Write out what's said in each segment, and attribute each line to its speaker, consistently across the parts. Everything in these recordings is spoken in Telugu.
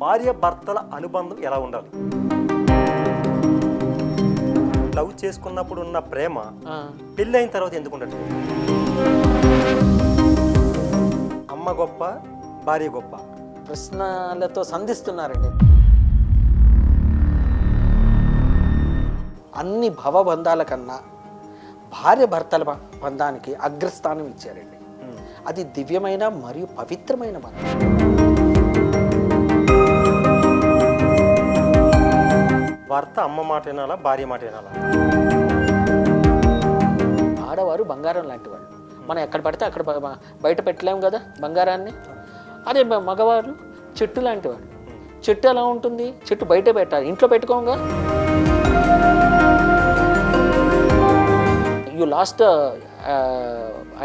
Speaker 1: భార్య భర్తల అనుబంధం ఎలా ఉండాలి? లవ్ చేసుకున్నప్పుడు ఉన్న ప్రేమ పెళ్ళి అయిన తర్వాత ఎందుకు ఉండట్లేదు? అమ్మ గొప్ప, భార్య గొప్ప?
Speaker 2: ప్రశ్నలతో సంధిస్తున్నారండి. అన్ని భవబంధాల కన్నా భార్య భర్తల బంధానికి అగ్రస్థానం ఇచ్చారండి. అది దివ్యమైన మరియు పవిత్రమైన బంధం.
Speaker 1: భర్త అమ్మ మాట వినాలా, భార్య మాట వినాలా?
Speaker 2: ఆడవారు బంగారం లాంటి వాళ్ళు. మనం ఎక్కడ పడితే అక్కడ బయట పెట్టలేము కదా బంగారాన్ని. అదే మగవారు చెట్టు లాంటి వాడు. చెట్టు ఎలా ఉంటుంది? చెట్టు బయట పెట్టాలి, ఇంట్లో పెట్టుకోగా. You lost a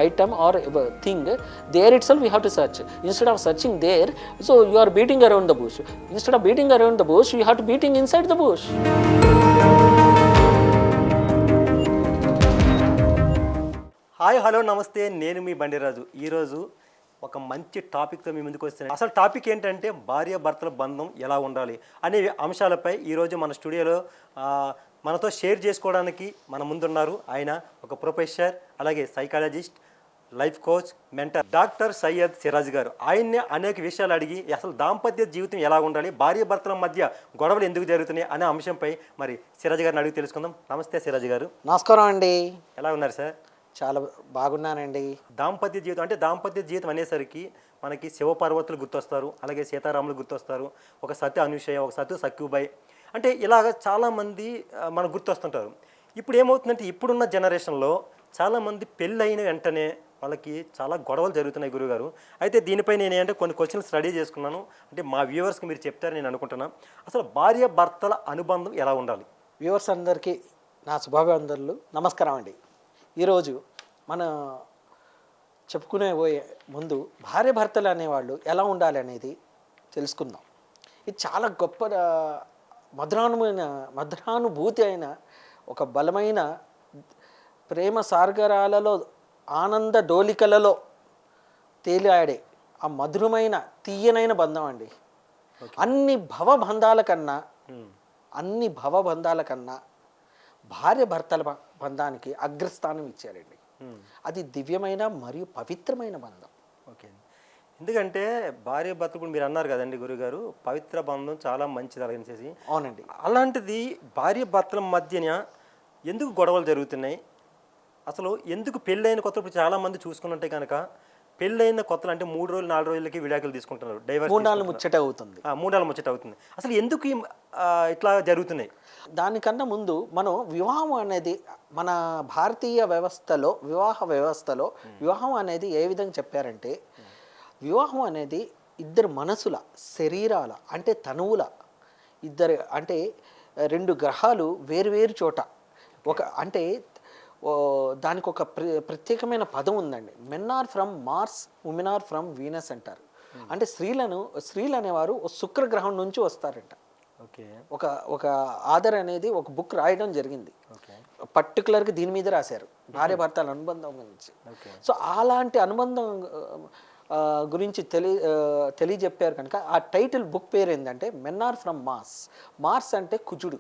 Speaker 2: item or thing, there itself we have to search. Instead of searching there, so you are beating around the bush. Instead of beating around the bush, you have to beating inside the bush.
Speaker 1: Hi, hello, నమస్తే. నేను మీ బండిరాజు. ఈరోజు ఒక మంచి టాపిక్తో మీ ముందుకు వస్తున్నాను. అసలు టాపిక్ ఏంటంటే భార్య భర్తల బంధం ఎలా ఉండాలి అనే అంశాలపై ఈరోజు మన స్టూడియోలో మనతో షేర్ చేసుకోవడానికి మన ముందున్నారు. ఆయన ఒక ప్రొఫెసర్, అలాగే psychologist, life coach, mentor, doctor Syed Siraj గారు. ఆయన్నే అనేక విషయాలు అడిగి అసలు దాంపత్య జీవితం ఎలా ఉండాలి, భార్య భర్తల మధ్య గొడవలు ఎందుకు జరుగుతున్నాయి అనే అంశంపై మరి సిరాజ్ గారిని అడిగి తెలుసుకుందాం. నమస్తే సిరాజ్ గారు.
Speaker 2: నమస్కారం అండి.
Speaker 1: ఎలా ఉన్నారు సార్?
Speaker 2: చాలా బాగున్నానండి.
Speaker 1: దాంపత్య జీవితం అంటే దాంపత్య జీవితం అనేసరికి మనకి శివపార్వతులు గుర్తొస్తారు, అలాగే సీతారాములు గుర్తొస్తారు, ఒక సత్య అనుషయ, ఒక సత్య సఖ్యుబాయ్, అంటే ఇలాగ చాలామంది మనకు గుర్తొస్తుంటారు. ఇప్పుడు ఏమవుతుందంటే ఇప్పుడున్న జనరేషన్లో చాలామంది పెళ్ళి అయిన వెంటనే వాళ్ళకి చాలా గొడవలు జరుగుతున్నాయి గురుగారు. అయితే దీనిపై నేను ఏంటంటే కొన్ని క్వశ్చన్స్ స్టడీ చేసుకున్నాను. అంటే మా వ్యూవర్స్కి మీరు చెప్తారని నేను అనుకుంటున్నాను. అసలు భార్య భర్తల అనుబంధం ఎలా ఉండాలి?
Speaker 2: వ్యూవర్స్ అందరికీ నా శుభాభివందనలు, నమస్కారం అండి. ఈరోజు మన చెప్పుకునే పోయే ముందు భార్య భర్తలు అనేవాళ్ళు ఎలా ఉండాలి అనేది తెలుసుకుందాం. ఇది చాలా గొప్ప మధురానుభూతి అయిన ఒక బలమైన ప్రేమ సాగరాలలో, ఆనంద డోలికలలో తేలియాడే ఆ మధురమైన తీయనైన బంధం అండి. అన్ని భవబంధాల కన్నా భార్య భర్తల బంధానికి అగ్రస్థానం ఇచ్చారండి. అది దివ్యమైన మరియు పవిత్రమైన బంధం.
Speaker 1: ఓకే, ఎందుకంటే భార్య భర్త కూడా మీరు అన్నారు కదండి గురుగారు, పవిత్ర బంధం చాలా మంచిది అలాగనేసి.
Speaker 2: అవునండి.
Speaker 1: అలాంటిది భార్య భర్తల మధ్యన ఎందుకు గొడవలు జరుగుతున్నాయి? అసలు ఎందుకు పెళ్ళైన కొత్తప్పుడు చాలామంది చూసుకున్నట్టే కనుక పెళ్ళైన కొత్తలు అంటే 3 రోజులు 4 రోజులకి విడాకులు తీసుకుంటున్నారు, డైవర్స్,
Speaker 2: 3 నాలుగు ముచ్చట అవుతుంది.
Speaker 1: 3 నాలుగు ముచ్చట అవుతుంది. అసలు ఎందుకు ఇట్లా జరుగుతున్నాయి?
Speaker 2: దానికన్నా ముందు మనం వివాహం అనేది మన భారతీయ వ్యవస్థలో, వివాహం అనేది ఏ విధంగా చెప్పారంటే, వివాహం అనేది ఇద్దరు మనసుల, శరీరాల, అంటే తనువుల, ఇద్దరు అంటే 2 గ్రహాలు వేరువేరు చోట ఒక అంటే దానికి ఒక ప్రత్యేకమైన పదం ఉందండి. Men are from Mars, women are from Venus అంటారు. అంటే స్త్రీలు అనేవారు శుక్రగ్రహం నుంచి వస్తారంట.
Speaker 1: ఓకే,
Speaker 2: ఒక ఆధార్ అనేది ఒక బుక్ రాయడం జరిగింది. పర్టికులర్గా దీని మీద రాశారు, భార్య భర్తల అనుబంధం గురించి. సో అలాంటి అనుబంధం గురించి తెలియజెప్పారు కనుక ఆ టైటిల్ బుక్ పేరు ఏంటంటే మెన్ ఆర్ ఫ్రమ్ మార్స్ అంటే కుజుడు,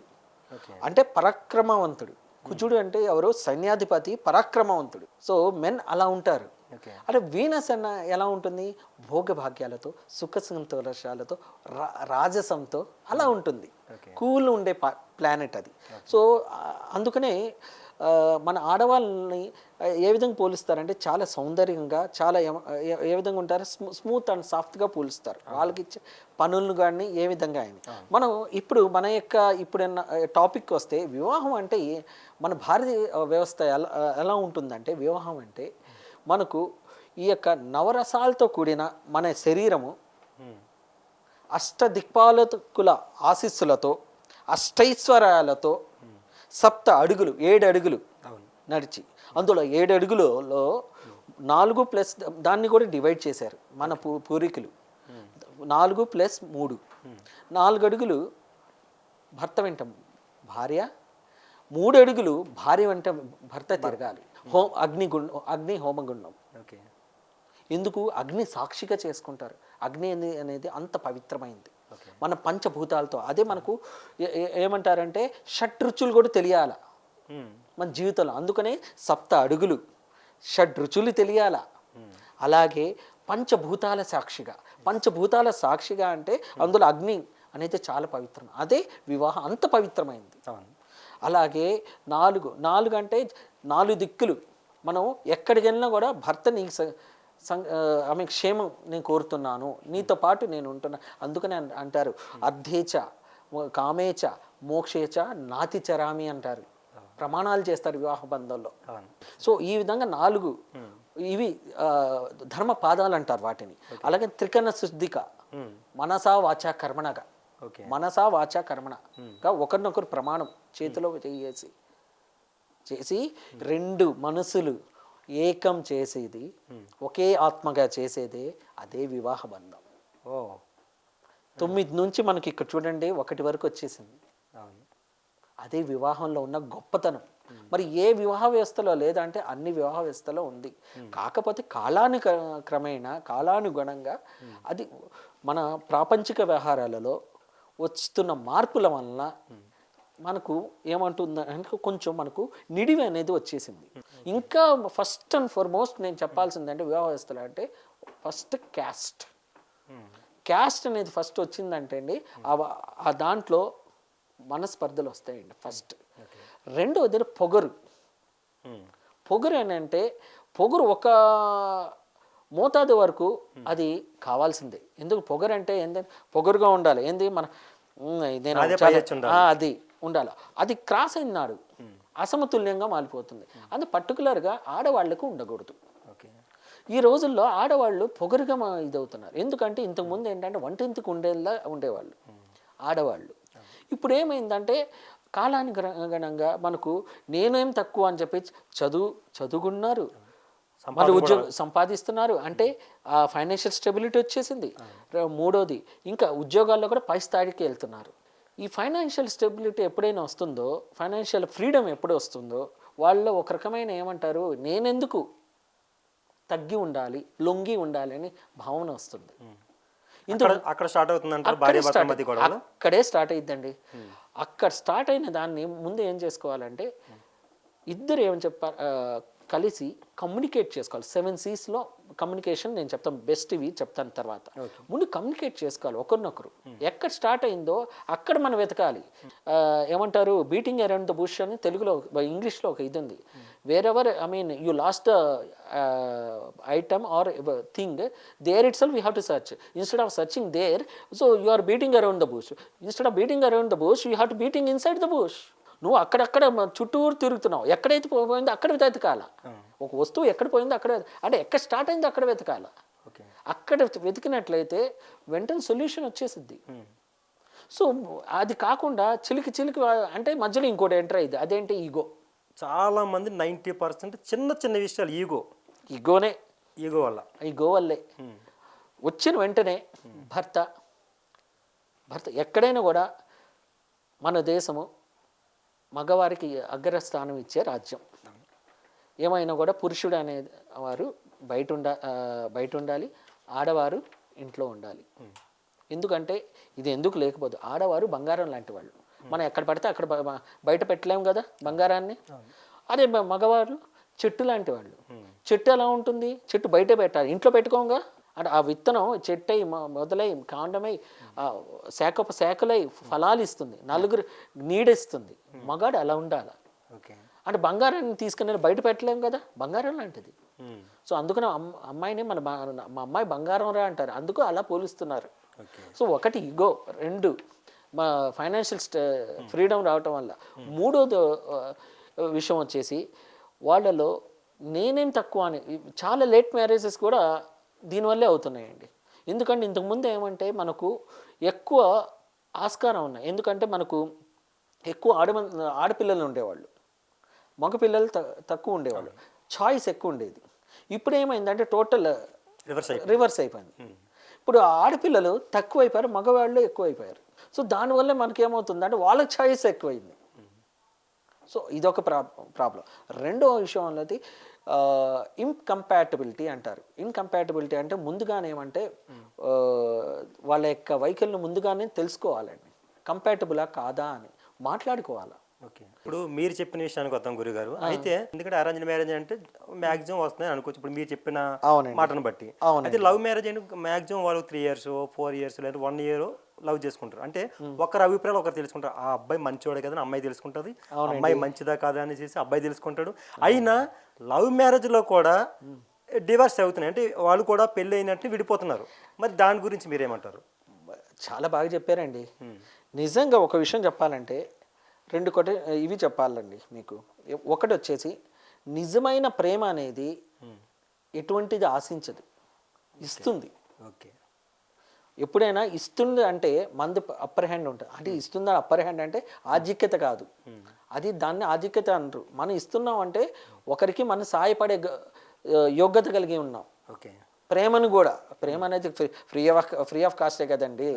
Speaker 2: అంటే పరాక్రమవంతుడు. కుజుడు అంటే ఎవరు? సైన్యాధిపతి, పరాక్రమవంతుడు. సో మెన్ అలా ఉంటారు. అంటే వీనస్ అన్న ఎలా ఉంటుంది? భోగభాగ్యాలతో, సుఖ సంతోషాలతో, రాజసంతో అలా ఉంటుంది. కూల్ ఉండే ప్లానెట్ అది. సో అందుకనే మన ఆడవాళ్ళని ఏ విధంగా పోలుస్తారంటే చాలా సౌందర్యంగా, చాలా ఏ విధంగా ఉంటారు? స్మూత్ అండ్ సాఫ్ట్గా పోలుస్తారు. వాళ్ళకి ఇచ్చే పనులను కానీ ఏ విధంగా అని. మనం ఇప్పుడు మన యొక్క ఇప్పుడున్న టాపిక్ వస్తే, వివాహం అంటే మన భారతీయ వ్యవస్థ ఎలా ఉంటుందంటే, వివాహం అంటే మనకు ఈ యొక్క నవరసాలతో కూడిన మన శరీరము, అష్టదిక్పాలకుల ఆశీస్సులతో, అష్టైశ్వర్యాలతో, 7 అడుగులు 7 అడుగులు నడిచి, అందులో 7 అడుగులలో 4 ప్లస్ దాన్ని కూడా డివైడ్ చేశారు మన పూర్వీకులు. 4 ప్లస్ 3, 4 అడుగులు భర్త వెంట భార్య, 3 అడుగులు భార్య వెంట భర్త తిరగాలి. అగ్ని హోమగుండం.
Speaker 1: ఓకే, ఎందుకు?
Speaker 2: అగ్ని సాక్షిగా చేసుకుంటారు. అగ్ని అనేది అంత పవిత్రమైంది. మన పంచభూతాలతో. అదే మనకు ఏమంటారంటే షడ్రుచులు కూడా తెలియాల మన జీవితంలో. అందుకనే 7 అడుగులు, షడ్రుచులు తెలియాల. అలాగే పంచభూతాల సాక్షిగా. పంచభూతాల సాక్షిగా అంటే అందులో అగ్ని అనేది చాలా పవిత్రం. అదే వివాహం అంత పవిత్రమైంది. అలాగే 4 అంటే 4 దిక్కులు. మనం ఎక్కడికి వెళ్ళినా కూడా భర్త నీకు ఆమె క్షేమం నేను కోరుతున్నాను, నీతో పాటు నేను ఉంటున్నా. అందుకని అంటారు అర్ధేచ కామేచ మోక్షేచ నాతి చరామి అంటారు. ప్రమాణాలు చేస్తారు వివాహ బంధంలో. సో ఈ విధంగా 4 ఇవి ధర్మ పాదాలు అంటారు వాటిని. అలాగే త్రికరణ శుద్ధిక, మనసా వాచా కర్మణగా, మనసా వాచా కర్మణగా ఒకరినొకరు ప్రమాణం చేతిలో చేసి 2 మనసులు ఏకం చేసేది, ఒకే ఆత్మగా చేసేదే అదే వివాహ బంధం. 9 నుంచి మనకి ఇక్కడ చూడండి 1 వరకు వచ్చేసింది. అదే వివాహంలో ఉన్న గొప్పతనం. మరి ఏ వివాహ వ్యవస్థలో లేదంటే అన్ని వివాహ వ్యవస్థలో ఉంది. కాకపోతే కాలానుగుణంగా అది మన ప్రాపంచిక వ్యవహారాలలో వస్తున్న మార్పుల వలన మనకు ఏమంటుందంటే కొంచెం మనకు నిడివి అనేది వచ్చేసింది. ఇంకా ఫస్ట్ అండ్ ఫార్మోస్ట్ నేను చెప్పాల్సిందంటే వివాహ వ్యవస్థలో అంటే ఫస్ట్ క్యాస్ట్ అనేది ఫస్ట్ వచ్చిందంటే అండి ఆ దాంట్లో మనస్పర్ధలు వస్తాయండి ఫస్ట్. రెండవది పొగరు అంటే పొగరు ఒక మోతాదు వరకు అది కావాల్సిందే. ఎందుకు పొగరు అంటే ఏంటంటే పొగరుగా ఉండాలి. ఏంది మన అది ఉండాలి. అది క్రాస్ అయినాడు అసమతుల్యంగా మారిపోతుంది. అది పర్టికులర్గా ఆడవాళ్లకు ఉండకూడదు. ఈ రోజుల్లో ఆడవాళ్ళు పొగరుగా ఇదవుతున్నారు. ఎందుకంటే ఇంతకుముందు ఏంటంటే వంటింటికి ఉండేవాళ్ళు ఆడవాళ్ళు. ఇప్పుడు ఏమైందంటే కాలానుగుణంగా మనకు నేనేం తక్కువ అని చెప్పి చదువుకున్నారు, వాళ్ళు ఉద్యోగం సంపాదిస్తున్నారు అంటే ఆ ఫైనాన్షియల్ స్టెబిలిటీ వచ్చేసింది. మూడోది ఇంకా ఉద్యోగాల్లో కూడా పై స్థాయికి వెళ్తున్నారు. ఈ ఫైనాన్షియల్ స్టెబిలిటీ ఎప్పుడైనా వస్తుందో, ఫైనాన్షియల్ ఫ్రీడమ్ ఎప్పుడు వస్తుందో వాళ్ళలో ఒక రకమైన ఏమంటారు నేనెందుకు తగ్గి ఉండాలి, లొంగి ఉండాలి అని భావన వస్తుంది.
Speaker 1: అక్కడ స్టార్ట్ అవుతుంది,
Speaker 2: అక్కడే స్టార్ట్ అయిద్దండి. అక్కడ స్టార్ట్ అయిన దాన్ని ముందు ఏం చేసుకోవాలంటే ఇద్దరు ఏమని కలిసి కమ్యూనికేట్ చేసుకోవాలి. 7 C's కమ్యూనికేషన్ నేను చెప్తాను, బెస్ట్ ఇవి చెప్తాను తర్వాత. ముందు కమ్యూనికేట్ చేసుకోవాలి ఒకరినొకరు. ఎక్కడ స్టార్ట్ అయిందో అక్కడ మనం వెతకాలి. ఏమంటారు బీటింగ్ అరౌండ్ ద బుష్ అని తెలుగులో ఇంగ్లీష్లో ఒక ఇది ఉంది. Wherever you lost the item or thing there itself you have to search instead of searching there. So you are beating around the bush. Instead of beating around the bush you have to beating inside the bush. నువ్వు అక్కడక్కడ చుట్టూరు తిరుగుతున్నావు, ఎక్కడైతే పోయిందో అక్కడ వెతకాల. ఒక వస్తువు ఎక్కడ పోయిందో అక్కడ, అంటే ఎక్కడ స్టార్ట్ అయిందో అక్కడ వెతకాల. అక్కడ వెతికినట్లయితే వెంటనే సొల్యూషన్ వచ్చేసిద్ది. సో అది కాకుండా చిలికి అంటే మధ్యలో ఇంకోటి ఎంటర్ అయ్యింది, అదేంటి ఈగో.
Speaker 1: చాలా మంది 90% చిన్న విషయాలు ఈగో
Speaker 2: వల్లే వచ్చిన వెంటనే భర్త ఎక్కడైనా కూడా మన దేశము మగవారికి అగ్రస్థానం ఇచ్చే రాజ్యం. ఏమైనా కూడా పురుషుడు అనే వారు బయట ఉండాలి, ఆడవారు ఇంట్లో ఉండాలి. ఎందుకంటే ఇది ఎందుకు లేకపోతే ఆడవారు బంగారం లాంటి వాళ్ళు. మనం ఎక్కడ పడితే అక్కడ బయట పెట్టలేము కదా బంగారాన్ని. అదే మగవారు చెట్టు లాంటి వాళ్ళు. చెట్టు ఎలా ఉంటుంది, చెట్టు బయట పెట్టాలి, ఇంట్లో పెట్టుకోగా. అంటే ఆ విత్తనం చెట్టై మొదలై కాండమై శాఖలై ఫలాలు ఇస్తుంది, నలుగురు నీడిస్తుంది. మగాడు అలా ఉండాలి. అంటే బంగారాన్ని తీసుకుని బయట పెట్టలేము కదా, బంగారం లాంటిది. సో అందుకని అమ్మాయిని మా అమ్మాయి బంగారం రా అంటారు, అందుకు అలా పోలుస్తున్నారు. సో ఒకటి ఈగో, 2 మా ఫైనాన్షియల్ ఫ్రీడమ్ రావటం వల్ల. మూడోది విషయం వచ్చేసి వాళ్ళలో నేనేం తక్కువ అని చాలా లేట్ మ్యారేజెస్ కూడా దీనివల్లే అవుతున్నాయండి. ఎందుకంటే ఇంతకుముందు ఏమంటే మనకు ఎక్కువ ఆస్కారం ఉన్నాయి. ఎందుకంటే మనకు ఎక్కువ ఆడపిల్లలు ఉండేవాళ్ళు, మగపిల్లలు తక్కువ ఉండేవాళ్ళు, చాయిస్ ఎక్కువ ఉండేది. ఇప్పుడు ఏమైందంటే టోటల్ రివర్స్ అయిపోయింది. ఇప్పుడు ఆడపిల్లలు తక్కువ అయిపోయారు, మగవాళ్ళు ఎక్కువ అయిపోయారు. సో దానివల్ల మనకేమవుతుందంటే వాళ్ళకి చాయిస్ ఎక్కువైంది. సో ఇదొక ప్రాబ్లం. రెండో విషయం అనేది ఇంకంపాటబిలిటీ అంటారు. ఇంకంపాటబిలిటీ అంటే ముందుగానే ఏమంటే ఆ, వాళ్ళ యొక్క వైఖరిని ముందుగానే తెలుసుకోవాలండి, కంపాటబులా కాదా అని మాట్లాడుకోవాలి.
Speaker 1: ఓకే, ఇప్పుడు మీరు చెప్పిన విషయానికి వద్దాం గురుగారు. అయితే ఎందుకంటే అరేంజ్ మ్యారేజ్ అంటే మ్యాక్సిమం వస్తున్నాయి అనుకోవచ్చు, ఇప్పుడు మీరు చెప్పిన
Speaker 2: అవునండి.
Speaker 1: మాటను బట్టి.
Speaker 2: అవునండి.
Speaker 1: అయితే లవ్ మ్యారేజ్ అంటే మ్యాక్సిమం వాళ్ళు 3 years 4 years లేదా 1 year లవ్ చేసుకుంటారు. అంటే ఒకరి అభిప్రాయాలు ఒకరు తెలుసుకుంటారు. ఆ అబ్బాయి మంచివాడే కదా అని అమ్మాయి తెలుసుకుంటుంది, అమ్మాయి మంచిదా కాదా అనేసి అబ్బాయి తెలుసుకుంటాడు. అయినా లవ్ మ్యారేజ్లో కూడా డివర్స్ అవుతున్నాయి, అంటే వాళ్ళు కూడా పెళ్ళి అయినట్టు విడిపోతున్నారు. మరి దాని గురించి మీరేమంటారు?
Speaker 2: చాలా బాగా చెప్పారండి. నిజంగా ఒక విషయం చెప్పాలంటే ఇవి చెప్పాలండి మీకు. ఒకటి వచ్చేసి నిజమైన ప్రేమ అనేది ఎటువంటిది ఆశించదు, ఇస్తుంది.
Speaker 1: ఓకే,
Speaker 2: ఎప్పుడైనా ఇస్తుంది అంటే మంది అప్పర్ హ్యాండ్ ఉంటుంది. అంటే ఇస్తుందా అప్పర్ హ్యాండ్ అంటే ఆధిక్యత కాదు, అది దాన్ని ఆధిక్యత అంటారు. మనం ఇస్తున్నాం అంటే ఒకరికి మనం సహాయపడే యోగ్యత కలిగి ఉన్నాం.
Speaker 1: ఓకే,
Speaker 2: ప్రేమను కూడా, ప్రేమ అనేది ఫ్రీ ఆఫ్ కాస్టే కదండి,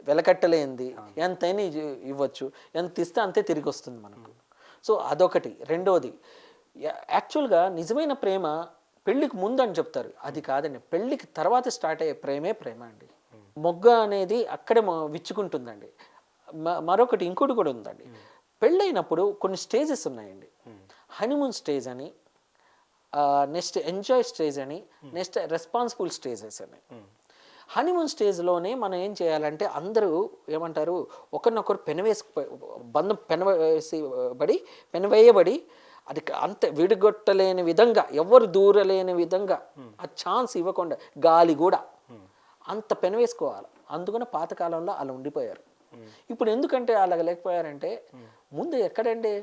Speaker 2: వెలకట్టలేంది. ఎంతైనా ఇవ్వచ్చు, ఎంత ఇస్తే అంతే తిరిగి వస్తుంది మనకు. సో అదొకటి. రెండోది, యాక్చువల్గా నిజమైన ప్రేమ పెళ్ళికి ముందు అని చెప్తారు, అది కాదండి. పెళ్ళికి తర్వాత స్టార్ట్ అయ్యే ప్రేమే ప్రేమ అండి. మొగ్గ అనేది అక్కడే విచ్చుకుంటుందండి. మరొకటి ఇంకోటి కూడా ఉందండి. పెళ్ళైనప్పుడు కొన్ని స్టేజెస్ ఉన్నాయండి. హనీమూన్ స్టేజ్ అని, నెక్స్ట్ ఎంజాయ్ స్టేజ్ అని, నెక్స్ట్ రెస్పాన్సిబుల్ స్టేజెస్ అని. హనీమూన్ స్టేజ్లోనే మనం ఏం చేయాలంటే అందరూ ఏమంటారు, ఒకరినొకరు బంధం పెనవేయబడి అది అంతే విడిగొట్టలేని విధంగా, ఎవరు దూరలేని విధంగా ఆ ఛాన్స్ ఇవ్వకుండా, గాలి కూడా అంత పెనవేసుకోవాలి. అందుకని పాతకాలంలో అలా ఉండిపోయారు. ఇప్పుడు ఎందుకంటే అలాగ లేకపోయారంటే, ముందు ఎక్కడండి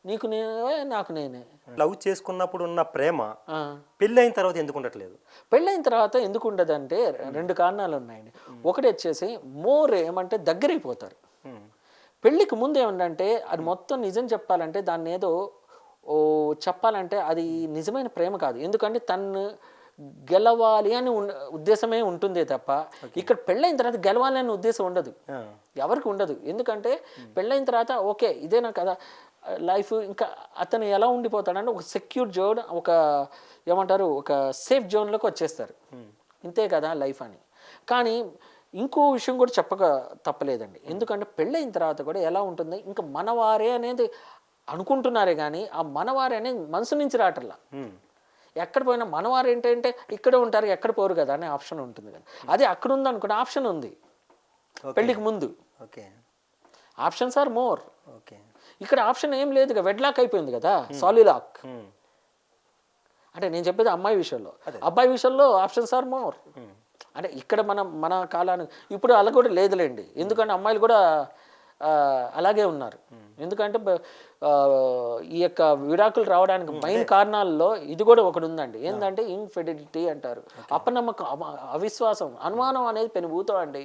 Speaker 2: నీకు నేనే నాకు నేనే.
Speaker 1: లవ్ చేసుకున్నప్పుడు ఉన్న ప్రేమ పెళ్ళైన తర్వాత ఎందుకు ఉండట్లేదు?
Speaker 2: పెళ్ళైన తర్వాత ఎందుకు ఉండదంటే 2 కారణాలు ఉన్నాయండి. ఒకటి వచ్చేసి ఏమంటే దగ్గరైపోతారు. పెళ్ళికి ముందు ఏమంటే అది మొత్తం నిజం చెప్పాలంటే దాన్ని ఏదో చెప్పాలంటే అది నిజమైన ప్రేమ కాదు. ఎందుకంటే తను గెలవాలి అని ఉద్దేశమే ఉంటుందే తప్ప, ఇక్కడ పెళ్ళైన తర్వాత గెలవాలి అనే ఉద్దేశం ఉండదు, ఎవరికి ఉండదు. ఎందుకంటే పెళ్ళైన తర్వాత ఓకే ఇదేనా కదా లైఫ్, ఇంకా అతను ఎలా ఉండిపోతాడంటే ఒక సెక్యూర్ జోన్, ఒక ఏమంటారు ఒక సేఫ్ జోన్లోకి వచ్చేస్తారు, ఇంతే కదా లైఫ్ అని. కానీ ఇంకో విషయం కూడా చెప్పక తప్పలేదండి. ఎందుకంటే పెళ్ళైన తర్వాత కూడా ఎలా ఉంటుంది, ఇంకా మనవారే అనేది అనుకుంటున్నారే కానీ ఆ మనవారే అనేది మనసు నుంచి రావట్లా. ఎక్కడ పోయినా మనవారు ఏంటంటే ఇక్కడే ఉంటారు, ఎక్కడ పోరు కదా అనే ఆప్షన్ ఉంటుంది కదా. అదే అక్కడ ఉంది అనుకుంటే ఆప్షన్ ఉంది పెళ్ళికి ముందు.
Speaker 1: Okay,
Speaker 2: options are more.
Speaker 1: Okay,
Speaker 2: ఇక్కడ ఆప్షన్ ఏం లేదు, వెడ్లాక్ అయిపోయింది కదా, సాలిలాక్. అంటే నేను చెప్పేది అమ్మాయి విషయంలో. అబ్బాయి విషయంలో ఆప్షన్స్ ఆర్ మోర్. అంటే ఇక్కడ మన కాలానికి ఇప్పుడు అలా కూడా లేదులేండి. ఎందుకంటే అమ్మాయిలు కూడా అలాగే ఉన్నారు. ఎందుకంటే ఈ యొక్క విడాకులు రావడానికి మెయిన్ కారణాల్లో ఇది కూడా ఒకటి ఉందండి. ఏంటంటే ఇన్ఫెడిలిటీ అంటారు, అపనమ్మకం, అవిశ్వాసం, అనుమానం అనేది పెనుభూతం అండి.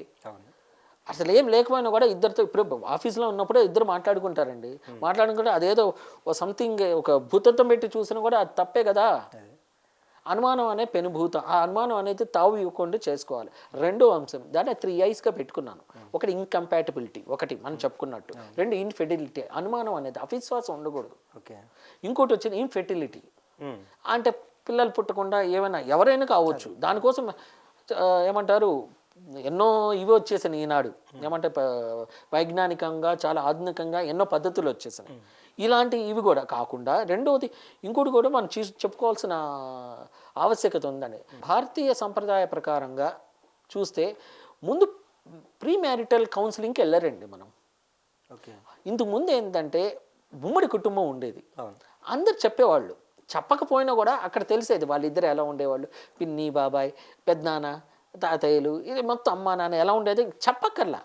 Speaker 2: అసలు ఏం లేకపోయినా కూడా ఇద్దరితో, ఇప్పుడు ఆఫీస్లో ఉన్నప్పుడే ఇద్దరు మాట్లాడుకుంటారండి. మాట్లాడుకుంటే అదేదో సంథింగ్ ఒక భూతత్వం పెట్టి చూసినా కూడా అది తప్పే కదా. అనుమానం అనే పెనుభూతం, ఆ అనుమానం అనేది తావు ఇవ్వకుండా చేసుకోవాలి. రెండో అంశం దాన్ని 3 I's పెట్టుకున్నాను. ఒకటి ఇంకంపాటబిలిటీ, ఒకటి మనం చెప్పుకున్నట్టు. 2 ఇన్ఫెర్టిలిటీ, అనుమానం అనేది, అవిశ్వాసం ఉండకూడదు. ఇంకోటి వచ్చింది ఇన్ఫెర్టిలిటీ, అంటే పిల్లలు పుట్టకుండా ఏమైనా ఎవరైనా కావచ్చు. దానికోసం ఏమంటారు ఎన్నో ఇవి వచ్చేసాయి ఈనాడు. ఏమంటే వైజ్ఞానికంగా చాలా ఆధునికంగా ఎన్నో పద్ధతులు వచ్చేసాయి. ఇలాంటి ఇవి కూడా కాకుండా రెండవది ఇంకోటి కూడా మనం చెప్పుకోవాల్సిన ఆవశ్యకత ఉందండి. భారతీయ సంప్రదాయ ప్రకారంగా చూస్తే ముందు ప్రీ మ్యారిటల్ కౌన్సిలింగ్కి వెళ్ళారండి మనం. ఇంతకు ముందు ఏంటంటే ఉమ్మడి కుటుంబం ఉండేది, అందరు చెప్పేవాళ్ళు. చెప్పకపోయినా కూడా అక్కడ తెలిసేది వాళ్ళిద్దరు ఎలా ఉండేవాళ్ళు, పిన్ని బాబాయ్ పెద్దనాన్న తాతయ్యలు, ఇది మొత్తం అమ్మా నాన్న ఎలా ఉండేది చెప్పక్కర్లా,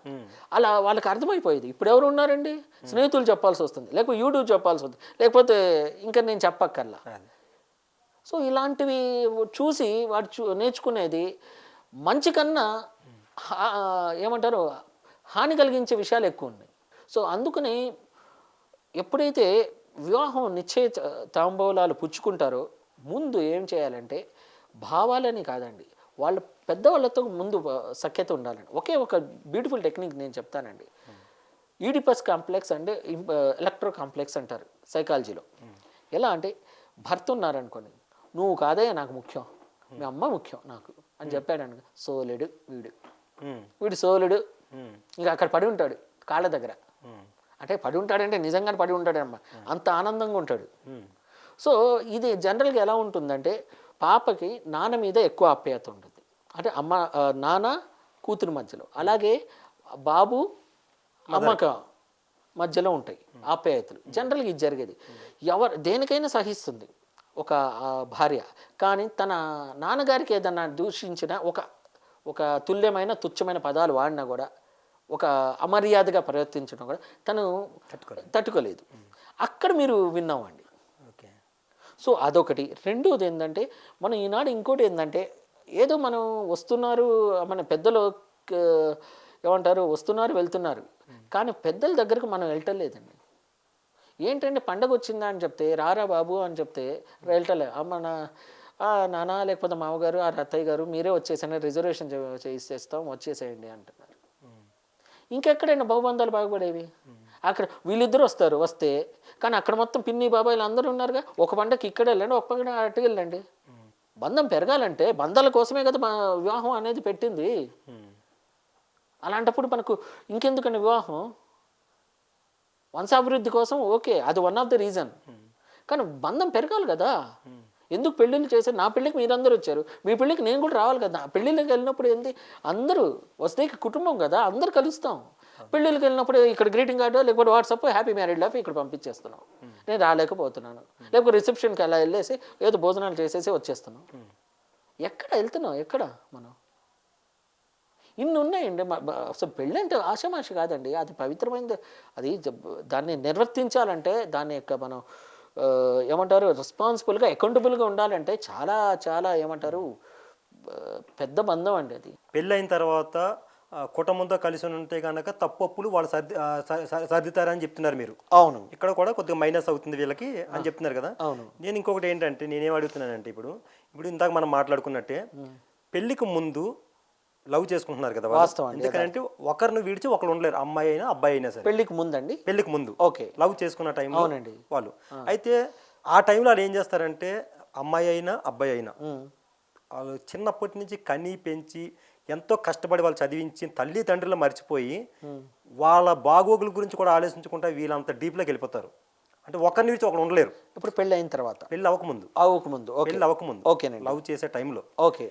Speaker 2: అలా వాళ్ళకి అర్థమైపోయేది. ఇప్పుడు ఎవరు ఉన్నారండి, స్నేహితులు చెప్పాల్సి వస్తుంది, లేకపోతే యూట్యూబ్ చెప్పాల్సి వస్తుంది, లేకపోతే ఇంకా నేను చెప్పక్కర్లా. సో ఇలాంటివి చూసి వాడు నేర్చుకునేది మంచి కన్నా ఏమంటారు హాని కలిగించే విషయాలు ఎక్కువ ఉన్నాయి. సో అందుకని ఎప్పుడైతే వివాహం నిశ్చయ తాంబూలాలు పుచ్చుకుంటారో ముందు ఏం చేయాలంటే భావాలని కాదండి, వాళ్ళ పెద్దవాళ్ళతో ముందు సఖ్యత ఉండాలండి. ఒక బ్యూటిఫుల్ టెక్నిక్ నేను చెప్తానండి. ఈడిపస్ కాంప్లెక్స్ అంటే ఎలక్ట్రో కాంప్లెక్స్ అంటారు సైకాలజీలో. ఎలా అంటే భర్త ఉన్నారనుకోండి, నువ్వు కాదయ్యా నాకు ముఖ్యం, మీ అమ్మ ముఖ్యం నాకు అని చెప్పాడు అనుకో, సోలేడు వీడు సోలుడు. ఇంకా అక్కడ పడి ఉంటాడు కాళ్ళ దగ్గర. అంటే పడి ఉంటాడంటే నిజంగానే పడి ఉంటాడమ్మా, అంత ఆనందంగా ఉంటాడు. సో ఇది జనరల్గా ఎలా ఉంటుందంటే పాపకి నాన్న మీద ఎక్కువ ఆప్యాయత ఉంటుంది, అంటే నాన్న కూతురు మధ్యలో, అలాగే బాబు అమ్మక మధ్యలో ఉంటాయి ఆప్యాయతలు. జనరల్గా ఇది జరిగేది. దేనికైనా సహిస్తుంది ఒక భార్య, కానీ తన నాన్నగారికి ఏదన్నా దూషించిన ఒక తుల్యమైన తుచ్చమైన పదాలు వాడినా కూడా, ఒక అమర్యాదగా ప్రవర్తించడం కూడా తను తట్టుకోలేదు. అక్కడ మీరు విన్నామండి. సో అదొకటి. రెండోది ఏంటంటే మనం ఈనాడు ఇంకోటి ఏంటంటే, ఏదో మనం వస్తున్నారు, మన పెద్దలు ఏమంటారు వస్తున్నారు వెళ్తున్నారు, కానీ పెద్దల దగ్గరకు మనం వెళ్ళటలేదండి. ఏంటంటే పండగ వచ్చిందా అని చెప్తే, రారా బాబు అని చెప్తే వెళ్ళటలే. నాన్న లేకపోతే మామగారు అత్తయ్య గారు మీరే వచ్చేసండి, రిజర్వేషన్ చేయిస్తాం వచ్చేసేయండి అంటున్నారు. ఇంకెక్కడైనా బహుబంధాలు బాగుపడేవి? అక్కడ వీళ్ళిద్దరు వస్తే, కానీ అక్కడ మొత్తం పిన్ని బాబాయిలు అందరూ ఉన్నారుగా. ఒక పండగకి ఇక్కడ వెళ్ళండి, ఒక పండుగ అటు వెళ్ళండి. బంధం పెరగాలంటే బంధాల కోసమే కదా వివాహం అనేది పెట్టింది. అలాంటప్పుడు మనకు ఇంకెందుకండి వివాహం? వంశాభివృద్ధి కోసం ఓకే, అది వన్ ఆఫ్ ద రీజన్. కానీ బంధం పెరగాలి కదా. ఎందుకు పెళ్ళిళ్ళు చేశారు? నా పెళ్ళికి మీరందరూ వచ్చారు, మీ పెళ్ళికి నేను కూడా రావాలి కదా. పెళ్ళిళ్ళకి వెళ్ళినప్పుడు ఏంటి, అందరూ వస్తే కుటుంబం కదా, అందరు కలుస్తాం. పెళ్ళిళ్ళకి వెళ్ళినప్పుడు ఇక్కడ గ్రీటింగ్ కార్డు లేకపోతే వాట్సాప్ హ్యాపీ మ్యారీడ్ లైఫ్ ఇక్కడ పంపించేస్తున్నాం, నేను రాలేకపోతున్నాను. లేకపోతే రిసెప్షన్కి అలా వెళ్ళేసి ఏదో భోజనాలు చేసేసి వచ్చేస్తున్నాం. ఎక్కడ వెళ్తున్నాం? ఎక్కడ మనం? ఇన్ని ఉన్నాయండి. అసలు పెళ్ళి అంటే ఆషామాషి కాదండి, అది పవిత్రమైనది. అది దాన్ని నిర్వర్తించాలంటే దాన్ని యొక్క మనం ఏమంటారు రెస్పాన్సిబుల్గా అకౌంటబుల్గా ఉండాలంటే చాలా చాలా ఏమంటారు పెద్ద బంధం అండి అది.
Speaker 1: పెళ్ళైన తర్వాత కుటుంబంతో కలిసి ఉంటే కనుక తప్పులు వాళ్ళు సర్దితారని చెప్తున్నారు మీరు.
Speaker 2: అవును.
Speaker 1: ఇక్కడ కూడా కొద్దిగా మైనస్ అవుతుంది వీళ్ళకి అని చెప్తున్నారు కదా.
Speaker 2: అవును.
Speaker 1: నేను ఇంకొకటి ఏంటంటే నేనేం అడుగుతున్నానంటే, ఇప్పుడు ఇందాక మనం మాట్లాడుకున్నట్టే పెళ్ళికి ముందు లవ్ చేసుకుంటున్నారు కదా
Speaker 2: వాస్తవం.
Speaker 1: ఎందుకంటే ఒకరిని విడిచి ఒకరు ఉండలేరు, అమ్మాయి అయినా అబ్బాయి అయినా సరే.
Speaker 2: పెళ్ళికి ముందండి,
Speaker 1: పెళ్ళికి ముందు
Speaker 2: ఓకే
Speaker 1: లవ్ చేసుకున్న టైంలో
Speaker 2: అవునండి
Speaker 1: వాళ్ళు అయితే ఆ టైంలో వాళ్ళు ఏం చేస్తారంటే, అమ్మాయి అయినా అబ్బాయి అయినా వాళ్ళు చిన్నప్పటి నుంచి కని పెంచి ఎంతో కష్టపడి వాళ్ళు చదివించి తల్లిదండ్రులు మర్చిపోయి వాళ్ళ బాగోగుల గురించి కూడా ఆలోచించుకుంటా వీళ్ళంత డీప్లోకి వెళ్ళిపోతారు. అంటే ఒకరిని విడిచి ఒకరు ఉండలేరు.
Speaker 2: ఇప్పుడు పెళ్ళి అయిన తర్వాత,
Speaker 1: పెళ్ళి అవ్వకముందు పెళ్ళి అవ్వకముందు
Speaker 2: ఓకేనండి,
Speaker 1: లవ్ చేసే టైంలో
Speaker 2: ఓకే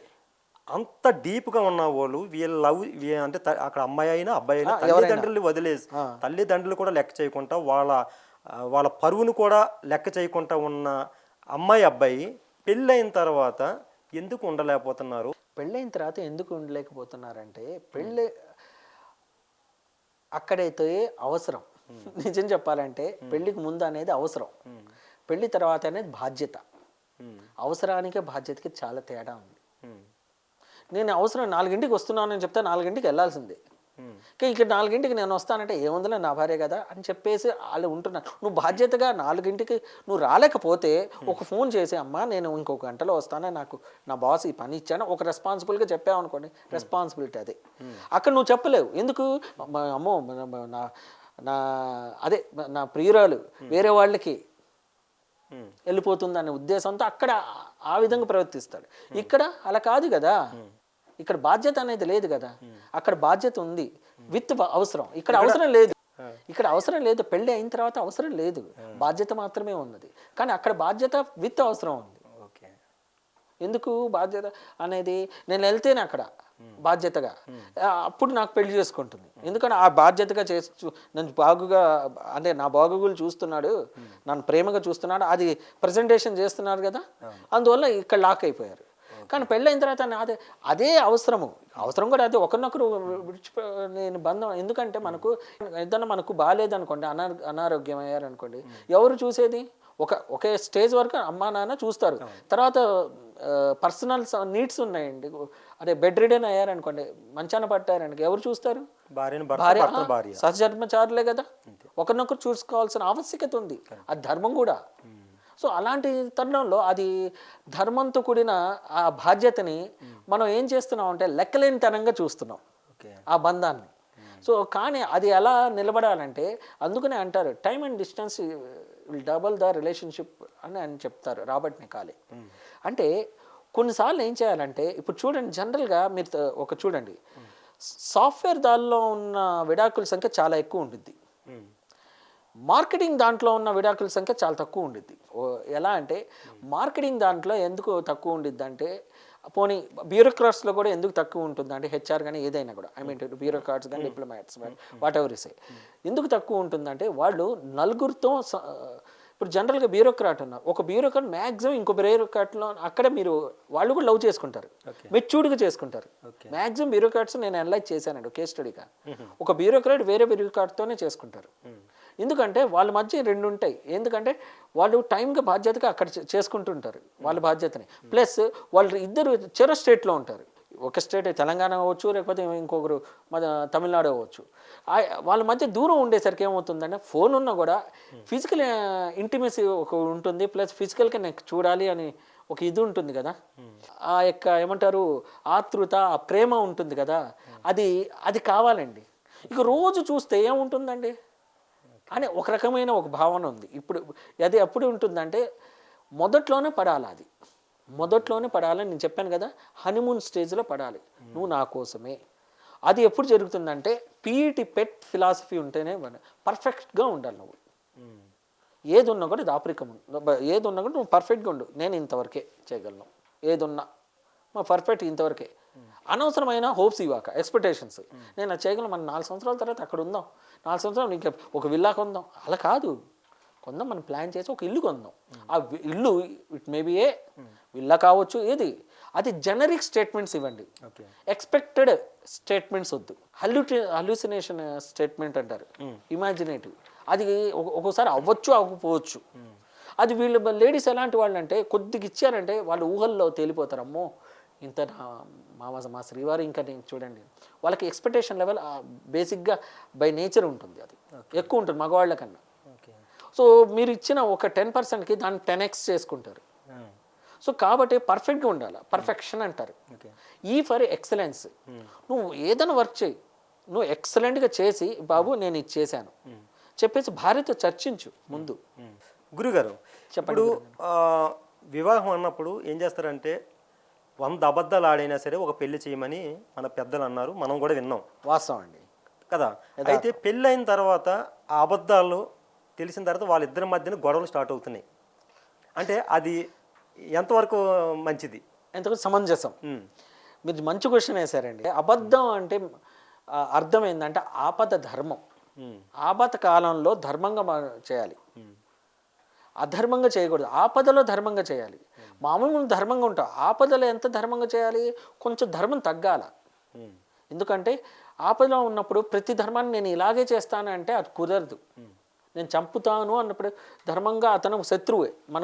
Speaker 1: అంత డీప్గా ఉన్న వాళ్ళు వీళ్ళ లవ్ అంటే అక్కడ అమ్మాయి అయినా అబ్బాయి అయినా తల్లిదండ్రులు వదిలేసి తల్లిదండ్రులు కూడా లెక్క చేయకుండా వాళ్ళ పరువును కూడా లెక్క చేయకుండా ఉన్న అమ్మాయి అబ్బాయి పెళ్ళైన తర్వాత ఎందుకు ఉండలేకపోతున్నారు?
Speaker 2: పెళ్ళైన తర్వాత ఎందుకు ఉండలేకపోతున్నారంటే, పెళ్ళి అక్కడైతే అవసరం. నిజం చెప్పాలంటే పెళ్ళికి ముందు అనేది అవసరం, పెళ్ళి తర్వాత అనేది బాధ్యత. అవసరానికి బాధ్యతకి చాలా తేడా ఉంది. నేను అవసరం 4ంటికి వస్తున్నానని చెప్తే 4ంటికి వెళ్ళాల్సిందే. ఇక్కడ 4ంటికి నేను వస్తానంటే ఏముందిలే నా భార్య కదా అని చెప్పేసి వాళ్ళు ఉంటున్నారు. నువ్వు బాధ్యతగా 4ంటికి నువ్వు రాలేకపోతే ఒక ఫోన్ చేసి, అమ్మా నేను ఇంకొక గంటలో వస్తానే, నాకు నా బాస్ ఈ పని ఇచ్చాను, ఒక రెస్పాన్సిబుల్గా చెప్పావు అనుకోండి, రెస్పాన్సిబిలిటీ అదే. అక్కడ నువ్వు చెప్పలేవు. ఎందుకు? అమ్మో నా ప్రియురాలు వేరే వాళ్ళకి వెళ్ళిపోతుంది అనే ఉద్దేశంతో అక్కడ ఆ విధంగా ప్రవర్తిస్తాడు. ఇక్కడ అలా కాదు కదా, ఇక్కడ బాధ్యత అనేది లేదు కదా. అక్కడ బాధ్యత ఉంది విత్ అవసరం, ఇక్కడ అవసరం లేదు. ఇక్కడ అవసరం లేదు, పెళ్ళి అయిన తర్వాత అవసరం లేదు, బాధ్యత మాత్రమే ఉన్నది. కానీ అక్కడ బాధ్యత విత్ అవసరం ఉంది. ఎందుకు బాధ్యత అనేది, నేను వెళ్తేనే అక్కడ బాధ్యతగా, అప్పుడు నాకు పెళ్లి చేసుకుంటుంది. ఎందుకంటే ఆ బాధ్యతగా చేస్తూ నన్ను బాగుగా, అంటే నా బాగోగులు చూస్తున్నాడు, నన్ను ప్రేమగా చూస్తున్నాడు, అది ప్రజెంటేషన్ చేస్తున్నారు కదా, అందువల్ల ఇక్కడ లాక్ అయిపోయారు. కానీ పెళ్ళైన తర్వాత అదే అవసరం కూడా అదే, ఒకరినొకరు నేను బంధం. ఎందుకంటే ఏదన్నా మనకు బాగాలేదనుకోండి, అనారోగ్యం అయ్యారనుకోండి, ఎవరు చూసేది? ఒకే స్టేజ్ వరకు అమ్మా నాన్న చూస్తారు. తర్వాత పర్సనల్ నీడ్స్ ఉన్నాయండి, అదే బెడ్ రిడెన్ అయ్యారనుకోండి, మంచాన పట్టారనుకో, ఎవరు చూస్తారు? భార్య, సహజన్మచారులే కదా, ఒకరినొకరు చూసుకోవాల్సిన ఆవశ్యకత ఉంది, అది ధర్మం కూడా. సో అలాంటి తరుణంలో అది ధర్మంతో కూడిన ఆ బాధ్యతని మనం ఏం చేస్తున్నాం అంటే లెక్కలేనితనంగా చూస్తున్నాం ఆ బంధాన్ని. సో కానీ అది ఎలా నిలబడాలంటే, అందుకనే అంటారు time and distance will double the relationship అని అని చెప్తారు రాబర్ట్ మెకాలే. అంటే కొన్నిసార్లు ఏం చేయాలంటే ఇప్పుడు చూడండి, జనరల్గా మీరు ఒక చూడండి, సాఫ్ట్వేర్ దానిలో ఉన్న విడాకుల సంఖ్య చాలా ఎక్కువ ఉంటుంది, మార్కెటింగ్ దాంట్లో ఉన్న విడాకుల సంఖ్య చాలా తక్కువ ఉండిద్ది. ఎలా అంటే మార్కెటింగ్ దాంట్లో ఎందుకు తక్కువ ఉండిద్ది అంటే, పోనీ బ్యూరోక్రాట్స్లో కూడా ఎందుకు తక్కువ ఉంటుంది అంటే, హెచ్ఆర్ కానీ ఏదైనా కూడా, ఐ మీన్ బ్యూరోక్రాట్స్ కానీ డిప్లొమాట్స్ వాట్ ఎవర్ ఇసే, ఎందుకు తక్కువ ఉంటుందంటే వాళ్ళు నలుగురితో ఇప్పుడు జనరల్గా బ్యూరోక్రాట్ ఉన్నారు, ఒక బ్యూరోక్రాట్ మ్యాక్సిమం ఇంకో బ్యూరోక్రాట్లో అక్కడే మీరు వాళ్ళు కూడా లవ్ చేసుకుంటారు, మెచ్యూర్డ్గా చేసుకుంటారు. మ్యాక్సిమం బ్యూరోక్రాట్స్ నేను అనలైజ్ చేశానండి కేస్ స్టడీగా. ఒక బ్యూరోక్రాట్ వేరే బ్యూరోక్రాట్తోనే చేసుకుంటారు, ఎందుకంటే వాళ్ళ మధ్య రెండు ఉంటాయి. ఎందుకంటే వాళ్ళు టైంగా బాధ్యతగా అక్కడ చేసుకుంటుంటారు వాళ్ళ బాధ్యతని, ప్లస్ వాళ్ళు ఇద్దరు చెరో స్టేట్లో ఉంటారు, ఒక స్టేట్ తెలంగాణ అవ్వచ్చు, లేకపోతే ఇంకొకరు మన తమిళనాడు అవ్వచ్చు. వాళ్ళ మధ్య దూరం ఉండేసరికి ఏమవుతుందంటే ఫోన్ ఉన్నా కూడా ఫిజికల్ ఇంటిమసీ ఒక ఉంటుంది, ప్లస్ ఫిజికల్గా నాకు చూడాలి అని ఒక ఇది ఉంటుంది కదా, ఆ యొక్క ఏమంటారు ఆతృత, ఆ ప్రేమ ఉంటుంది కదా, అది అది కావాలండి. ఇక రోజు చూస్తే ఏముంటుందండి అని ఒక రకమైన ఒక భావన ఉంది. ఇప్పుడు అది ఎప్పుడు ఉంటుందంటే మొదట్లోనే పడాలి, అది మొదట్లోనే పడాలని నేను చెప్పాను కదా, హనీమూన్ స్టేజ్లో పడాలి, నువ్వు నా కోసమే. అది ఎప్పుడు జరుగుతుందంటే పీఈటీ పెట్ ఫిలాసఫీ ఉంటేనే పర్ఫెక్ట్గా ఉండాలి. నువ్వు ఏది ఉన్నా కూడా దాపరికం, ఏది ఉన్నా కూడా నువ్వు పర్ఫెక్ట్గా ఉండు, నేను ఇంతవరకే చేయగలను, ఏదున్నా మా పర్ఫెక్ట్ ఇంతవరకే. అనవసరమైన హోప్స్ ఇవ్వక, ఎక్స్పెక్టేషన్స్, నేను అది చేయగలను, మన 4 సంవత్సరాల తర్వాత అక్కడ ఉందాం, 4 సంవత్సరాలు ఇంకా ఒక విల్లా కొందాం, అలా కాదు, కొందాం మనం ప్లాన్ చేసి ఒక ఇల్లు కొందాం. ఆ ఇల్లు ఇట్ మేబీ ఏ విల్లా కావచ్చు, ఏది అది జనరిక్ స్టేట్మెంట్స్ ఇవ్వండి, ఎక్స్పెక్టెడ్ స్టేట్మెంట్స్ వద్దు. హల్యూసినేషన్ స్టేట్మెంట్ అంటారు, ఇమాజినేటివ్, అది ఒక్కోసారి అవ్వచ్చు అవ్వకపోవచ్చు. అది వీళ్ళు లేడీస్ ఎలాంటి వాళ్ళు అంటే కొద్దిగా ఇచ్చారంటే వాళ్ళు ఊహల్లో తేలిపోతారు, అమ్మో ఇంత మా శ్రీవారు ఇంకా నేను చూడండి, వాళ్ళకి ఎక్స్పెక్టేషన్ లెవెల్ బేసిక్గా బై నేచర్ ఉంటుంది, అది ఎక్కువ ఉంటుంది మగవాళ్ళ కన్నా. సో మీరు ఇచ్చిన ఒక 10%కి దాన్ని 10x చేసుకుంటారు. సో కాబట్టి పర్ఫెక్ట్గా ఉండాలి, పర్ఫెక్షన్ అంటారు. ఈ ఫర్ ఎక్సలెన్స్, నువ్వు ఏదైనా వర్క్ చేయి, నువ్వు ఎక్సలెంట్గా చేసి బాబు నేను ఇది చేశాను చెప్పేసి భార్యతో చర్చించు ముందు.
Speaker 1: గురుగారు ఇప్పుడు వివాహం అన్నప్పుడు ఏం చేస్తారంటే 100 అబద్ధాలు ఆడైనా సరే ఒక పెళ్లి చేయమని మన పెద్దలు అన్నారు, మనం కూడా విన్నాం,
Speaker 2: వాస్తవం అండి
Speaker 1: కదా. అయితే పెళ్ళి అయిన తర్వాత ఆ అబద్ధాలు తెలిసిన తర్వాత వాళ్ళిద్దరి మధ్యన గొడవలు స్టార్ట్ అవుతున్నాయి అంటే అది ఎంతవరకు మంచిది,
Speaker 2: ఎంతవరకు సమంజసం? మీరు మంచి క్వశ్చన్ వేశారండి. అబద్ధం అంటే అర్థం ఏంటంటే ఆపద ధర్మం, ఆపద కాలంలో ధర్మంగా చేయాలి, అధర్మంగా చేయకూడదు. ఆపదలో ధర్మంగా చేయాలి, మామూలుగా ధర్మంగా ఉంటాం, ఆపదలో ఎంత ధర్మంగా చేయాలి, కొంచెం ధర్మం తగ్గాల. ఎందుకంటే ఆపదలో ఉన్నప్పుడు ప్రతి ధర్మాన్ని నేను ఇలాగే చేస్తాను అంటే అది కుదరదు. నేను చంపుతాను అన్నప్పుడు ధర్మంగా అతను శత్రువే, మన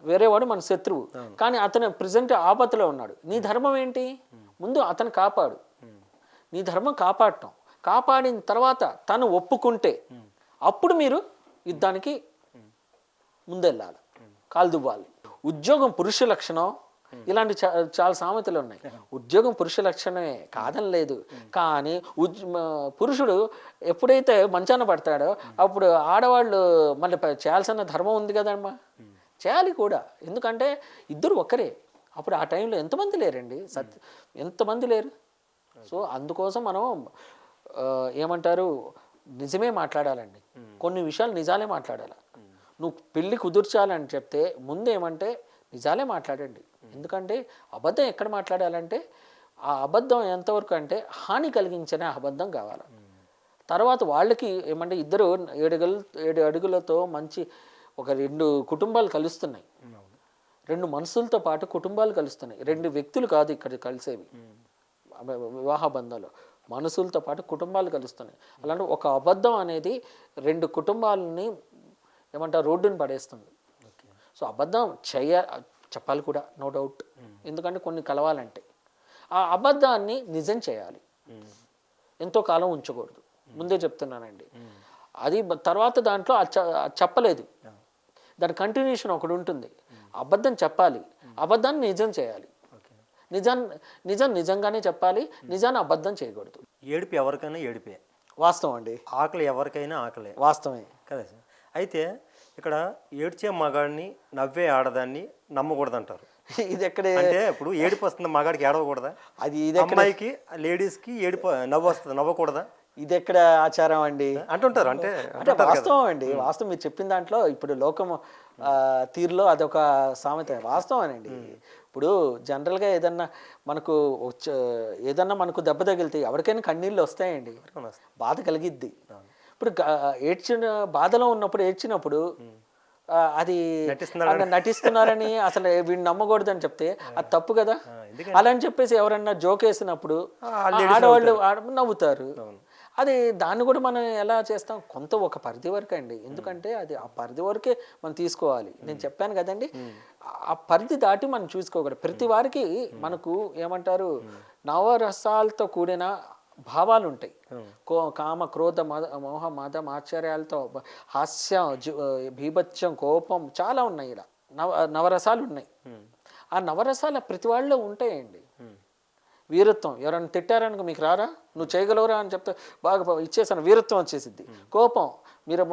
Speaker 2: వేరేవాడు మన శత్రువు, కానీ అతను ప్రజెంట్ ఆపదలో ఉన్నాడు. నీ ధర్మం ఏంటి? ముందు అతను కాపాడు, నీ ధర్మం కాపాడటం. కాపాడిన తర్వాత తను ఒప్పుకుంటే అప్పుడు మీరు యుద్ధానికి ముందెళ్ళాలి, కాలు దువ్వాలి. ఉద్యోగం పురుష లక్షణం, ఇలాంటి చాలా సామెతలు ఉన్నాయి. ఉద్యోగం పురుష లక్షణమే కాదని లేదు, కానీ పురుషుడు ఎప్పుడైతే మంచాన పడతాడో అప్పుడు ఆడవాళ్ళు మళ్ళీ చేయాల్సిన ధర్మం ఉంది కదమ్మా, చేయాలి కూడా. ఎందుకంటే ఇద్దరు ఒక్కరే, అప్పుడు ఆ టైంలో ఎంతమంది లేరండి, ఎంతమంది లేరు. సో అందుకోసం మనం ఏమంటారు నిజమే మాట్లాడాలండి, కొన్ని విషయాలు నిజాలే మాట్లాడాలి. నువ్వు పెళ్ళి కుదుర్చాలని చెప్తే ముందు ఏమంటే నిజాలే మాట్లాడండి. ఎందుకంటే అబద్ధం ఎక్కడ మాట్లాడాలంటే ఆ అబద్ధం ఎంతవరకు అంటే హాని కలిగించనే అబద్ధం కావాలి. తర్వాత వాళ్ళకి ఏమంటే ఇద్దరు 7 అడుగులతో మంచి ఒక 2 కుటుంబాలు కలుస్తున్నాయి, 2 మనసులతో పాటు కుటుంబాలు కలుస్తున్నాయి, 2 వ్యక్తులు కాదు ఇక్కడ కలిసేవి వివాహ బంధాలు, మనసులతో పాటు కుటుంబాలు కలుస్తున్నాయి. అలాంటి ఒక అబద్ధం అనేది 2 కుటుంబాలని ఏమంటారు రోడ్డుని పడేస్తుంది. సో అబద్ధం చెప్పాలి కూడా, నో డౌట్, ఎందుకంటే కొన్ని కలవాలంటే ఆ అబద్ధాన్ని నిజం చేయాలి, ఎంతో కాలం ఉంచకూడదు. ముందే చెప్తున్నానండి. అది తర్వాత దాంట్లో చెప్పలేదు, దాని కంటిన్యూషన్ ఒకటి ఉంటుంది. అబద్ధం చెప్పాలి, అబద్ధాన్ని నిజం చేయాలి, నిజంగానే చెప్పాలి, నిజాన్ని అబద్ధం చేయకూడదు.
Speaker 1: ఏడుపు ఎవరికైనా ఏడుపే,
Speaker 2: వాస్తవం అండి.
Speaker 1: ఆకలి ఎవరికైనా ఆకలే,
Speaker 2: వాస్తవమే.
Speaker 1: కదా సార్. అయితే ఇక్కడ ఏడ్చే మగాడిని నవ్వే ఆడదాన్ని నమ్మకూడదంటారు.
Speaker 2: ఇది ఎక్కడ
Speaker 1: అంటే ఇప్పుడు ఏడుపు వస్తుంది మగాడికి ఏడవకూడదా?
Speaker 2: అది ఇది ఎక్కడ
Speaker 1: అమ్మాయికి లేడీస్కి ఏడుపు నవ్వు వస్తుంది నవ్వకూడదా
Speaker 2: ఇది ఎక్కడ ఆచారం అండి?
Speaker 1: అంటుంటారు. అంటే
Speaker 2: అంటే వాస్తవం అండి, వాస్తవం మీరు చెప్పిన దాంట్లో ఇప్పుడు లోకం తీరులో అదొక సామెత వాస్తవమేనండి. ఇప్పుడు జనరల్గా మనకు ఏదన్నా మనకు దెబ్బ తగిలితే ఎవరికైనా కన్నీళ్ళు వస్తాయండి, బాధ కలిగిద్ది. ఇప్పుడు ఏడ్చిన బాధలో ఉన్నప్పుడు ఏడ్చినప్పుడు అది నటిస్తున్నారని అసలు వీడిని నమ్మకూడదని చెప్తే అది తప్పు కదా. అలా అని చెప్పేసి ఎవరన్నా జోక్ వేసినప్పుడు ఆడవాళ్ళు నవ్వుతారు. అది దాన్ని కూడా మనం ఎలా చేస్తాం, కొంత ఒక పరిధి వరకు అండి. ఎందుకంటే అది ఆ పరిధి వరకే మనం తీసుకోవాలి. నేను చెప్పాను కదండి, ఆ పరిధి దాటి మనం చూసుకోకూడదు. ప్రతి వారికి మనకు ఏమంటారు నవరసాలతో కూడిన భావాలు ఉంటాయి. కామ క్రోధ మోహ మదం ఆశ్చర్యాలతో హాస్యం బీభత్సం కోపం చాలా ఉన్నాయి. ఇలా నవరసాలు ఉన్నాయి. ఆ నవరసాల ప్రతి వాళ్ళలో ఉంటాయండి. వీరత్వం, ఎవరైనా తిట్టారనుకో మీకు రారా, నువ్వు చేయగలవురా అని చెప్తే బాగా ఇచ్చేసాను, వీరత్వం వచ్చేసిద్ది. కోపం, మీరు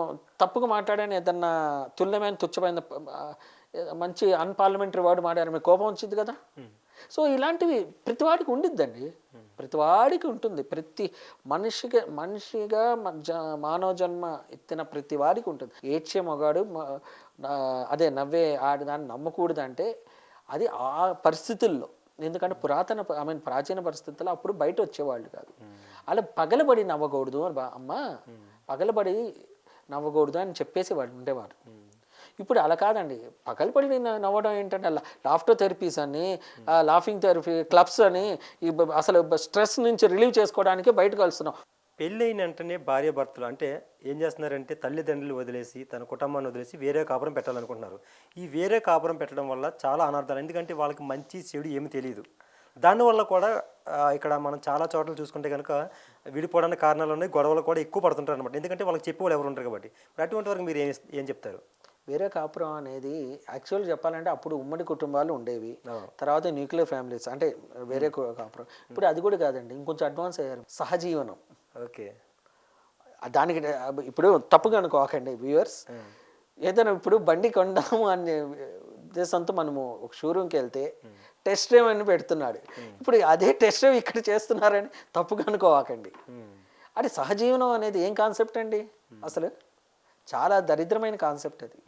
Speaker 2: తప్పుగా మాట్లాడని ఏదన్నా తుల్యమైన తుచ్చమైన మంచి అన్పార్లమెంటరీ వర్డ్ మాట్లాడారు, మీకు కోపం వచ్చింది కదా. సో ఇలాంటివి ప్రతివాడికి ఉండిద్దండి, ప్రతివాడికి ఉంటుంది. ప్రతి మనిషిగా మానవ జన్మ ఎత్తిన ప్రతి వాడికి ఉంటుంది. ఏడ్చే మగాడు అదే నవ్వే ఆడదాన్ని నమ్మకూడదంటే అది ఆ పరిస్థితుల్లో. ఎందుకంటే ప్రాచీన పరిస్థితుల్లో అప్పుడు బయట వచ్చేవాళ్ళు కాదు. అలా పగలబడి నవ్వకూడదు అమ్మ, పగలబడి నవ్వకూడదు అని చెప్పేసి వాళ్ళు ఉండేవారు. ఇప్పుడు అలా కాదండి, పగలబడి నవ్వడం ఏంటంటే లాఫ్టర్ థెరపీస్ అని, లాఫింగ్ థెరపీ క్లబ్స్ అని, అసలు స్ట్రెస్ నుంచి రిలీవ్ చేసుకోవడానికి బయటకు వెళ్తున్నాం.
Speaker 1: పెళ్ళైన వెంటనే భార్య భర్తలు అంటే ఏం చేస్తున్నారంటే తల్లిదండ్రులు వదిలేసి తన కుటుంబాన్ని వదిలేసి వేరే కాపురం పెట్టాలనుకుంటున్నారు. ఈ వేరే కాపురం పెట్టడం వల్ల చాలా అనర్థాలు. ఎందుకంటే వాళ్ళకి మంచి చెడు ఏమి తెలియదు. దానివల్ల కూడా ఇక్కడ మనం చాలా చోట్ల చూసుకుంటే కనుక విడిపోవడానికి కారణాలు ఉన్నాయి, గొడవలు కూడా ఎక్కువ పడుతుంటారు అనమాట. ఎందుకంటే వాళ్ళకి చెప్పేవాళ్ళు ఎవరు ఉంటారు కాబట్టి. అటువంటి వరకు మీరు ఏం చెప్తారు?
Speaker 2: వేరే కాపురం అనేది యాక్చువల్గా చెప్పాలంటే అప్పుడు ఉమ్మడి కుటుంబాలు ఉండేవి, తర్వాత న్యూక్లియర్ ఫ్యామిలీస్ అంటే వేరే కాపురం. ఇప్పుడు అది కూడా కాదండి, ఇంకొంచెం అడ్వాన్స్ అయ్యారు. సహజీవనం.
Speaker 1: ఓకే,
Speaker 2: దానికి ఇప్పుడు తప్పుగా అనుకోకండి వ్యూవర్స్, ఏదైనా ఇప్పుడు బండి కొందాము అనే ఉద్దేశంతో మనము ఒక షోరూమ్కి వెళ్తే టెస్ట్ డ్రైవ్ అని పెడుతున్నాడు. ఇప్పుడు అదే టెస్ట్ డ్రైవ్ ఇక్కడ చేస్తున్నారని తప్పుగా అనుకోవాకండి. అది సహజీవనం అనేది ఏం కాన్సెప్ట్ అండి, అసలు చాలా దరిద్రమైన కాన్సెప్ట్ అది.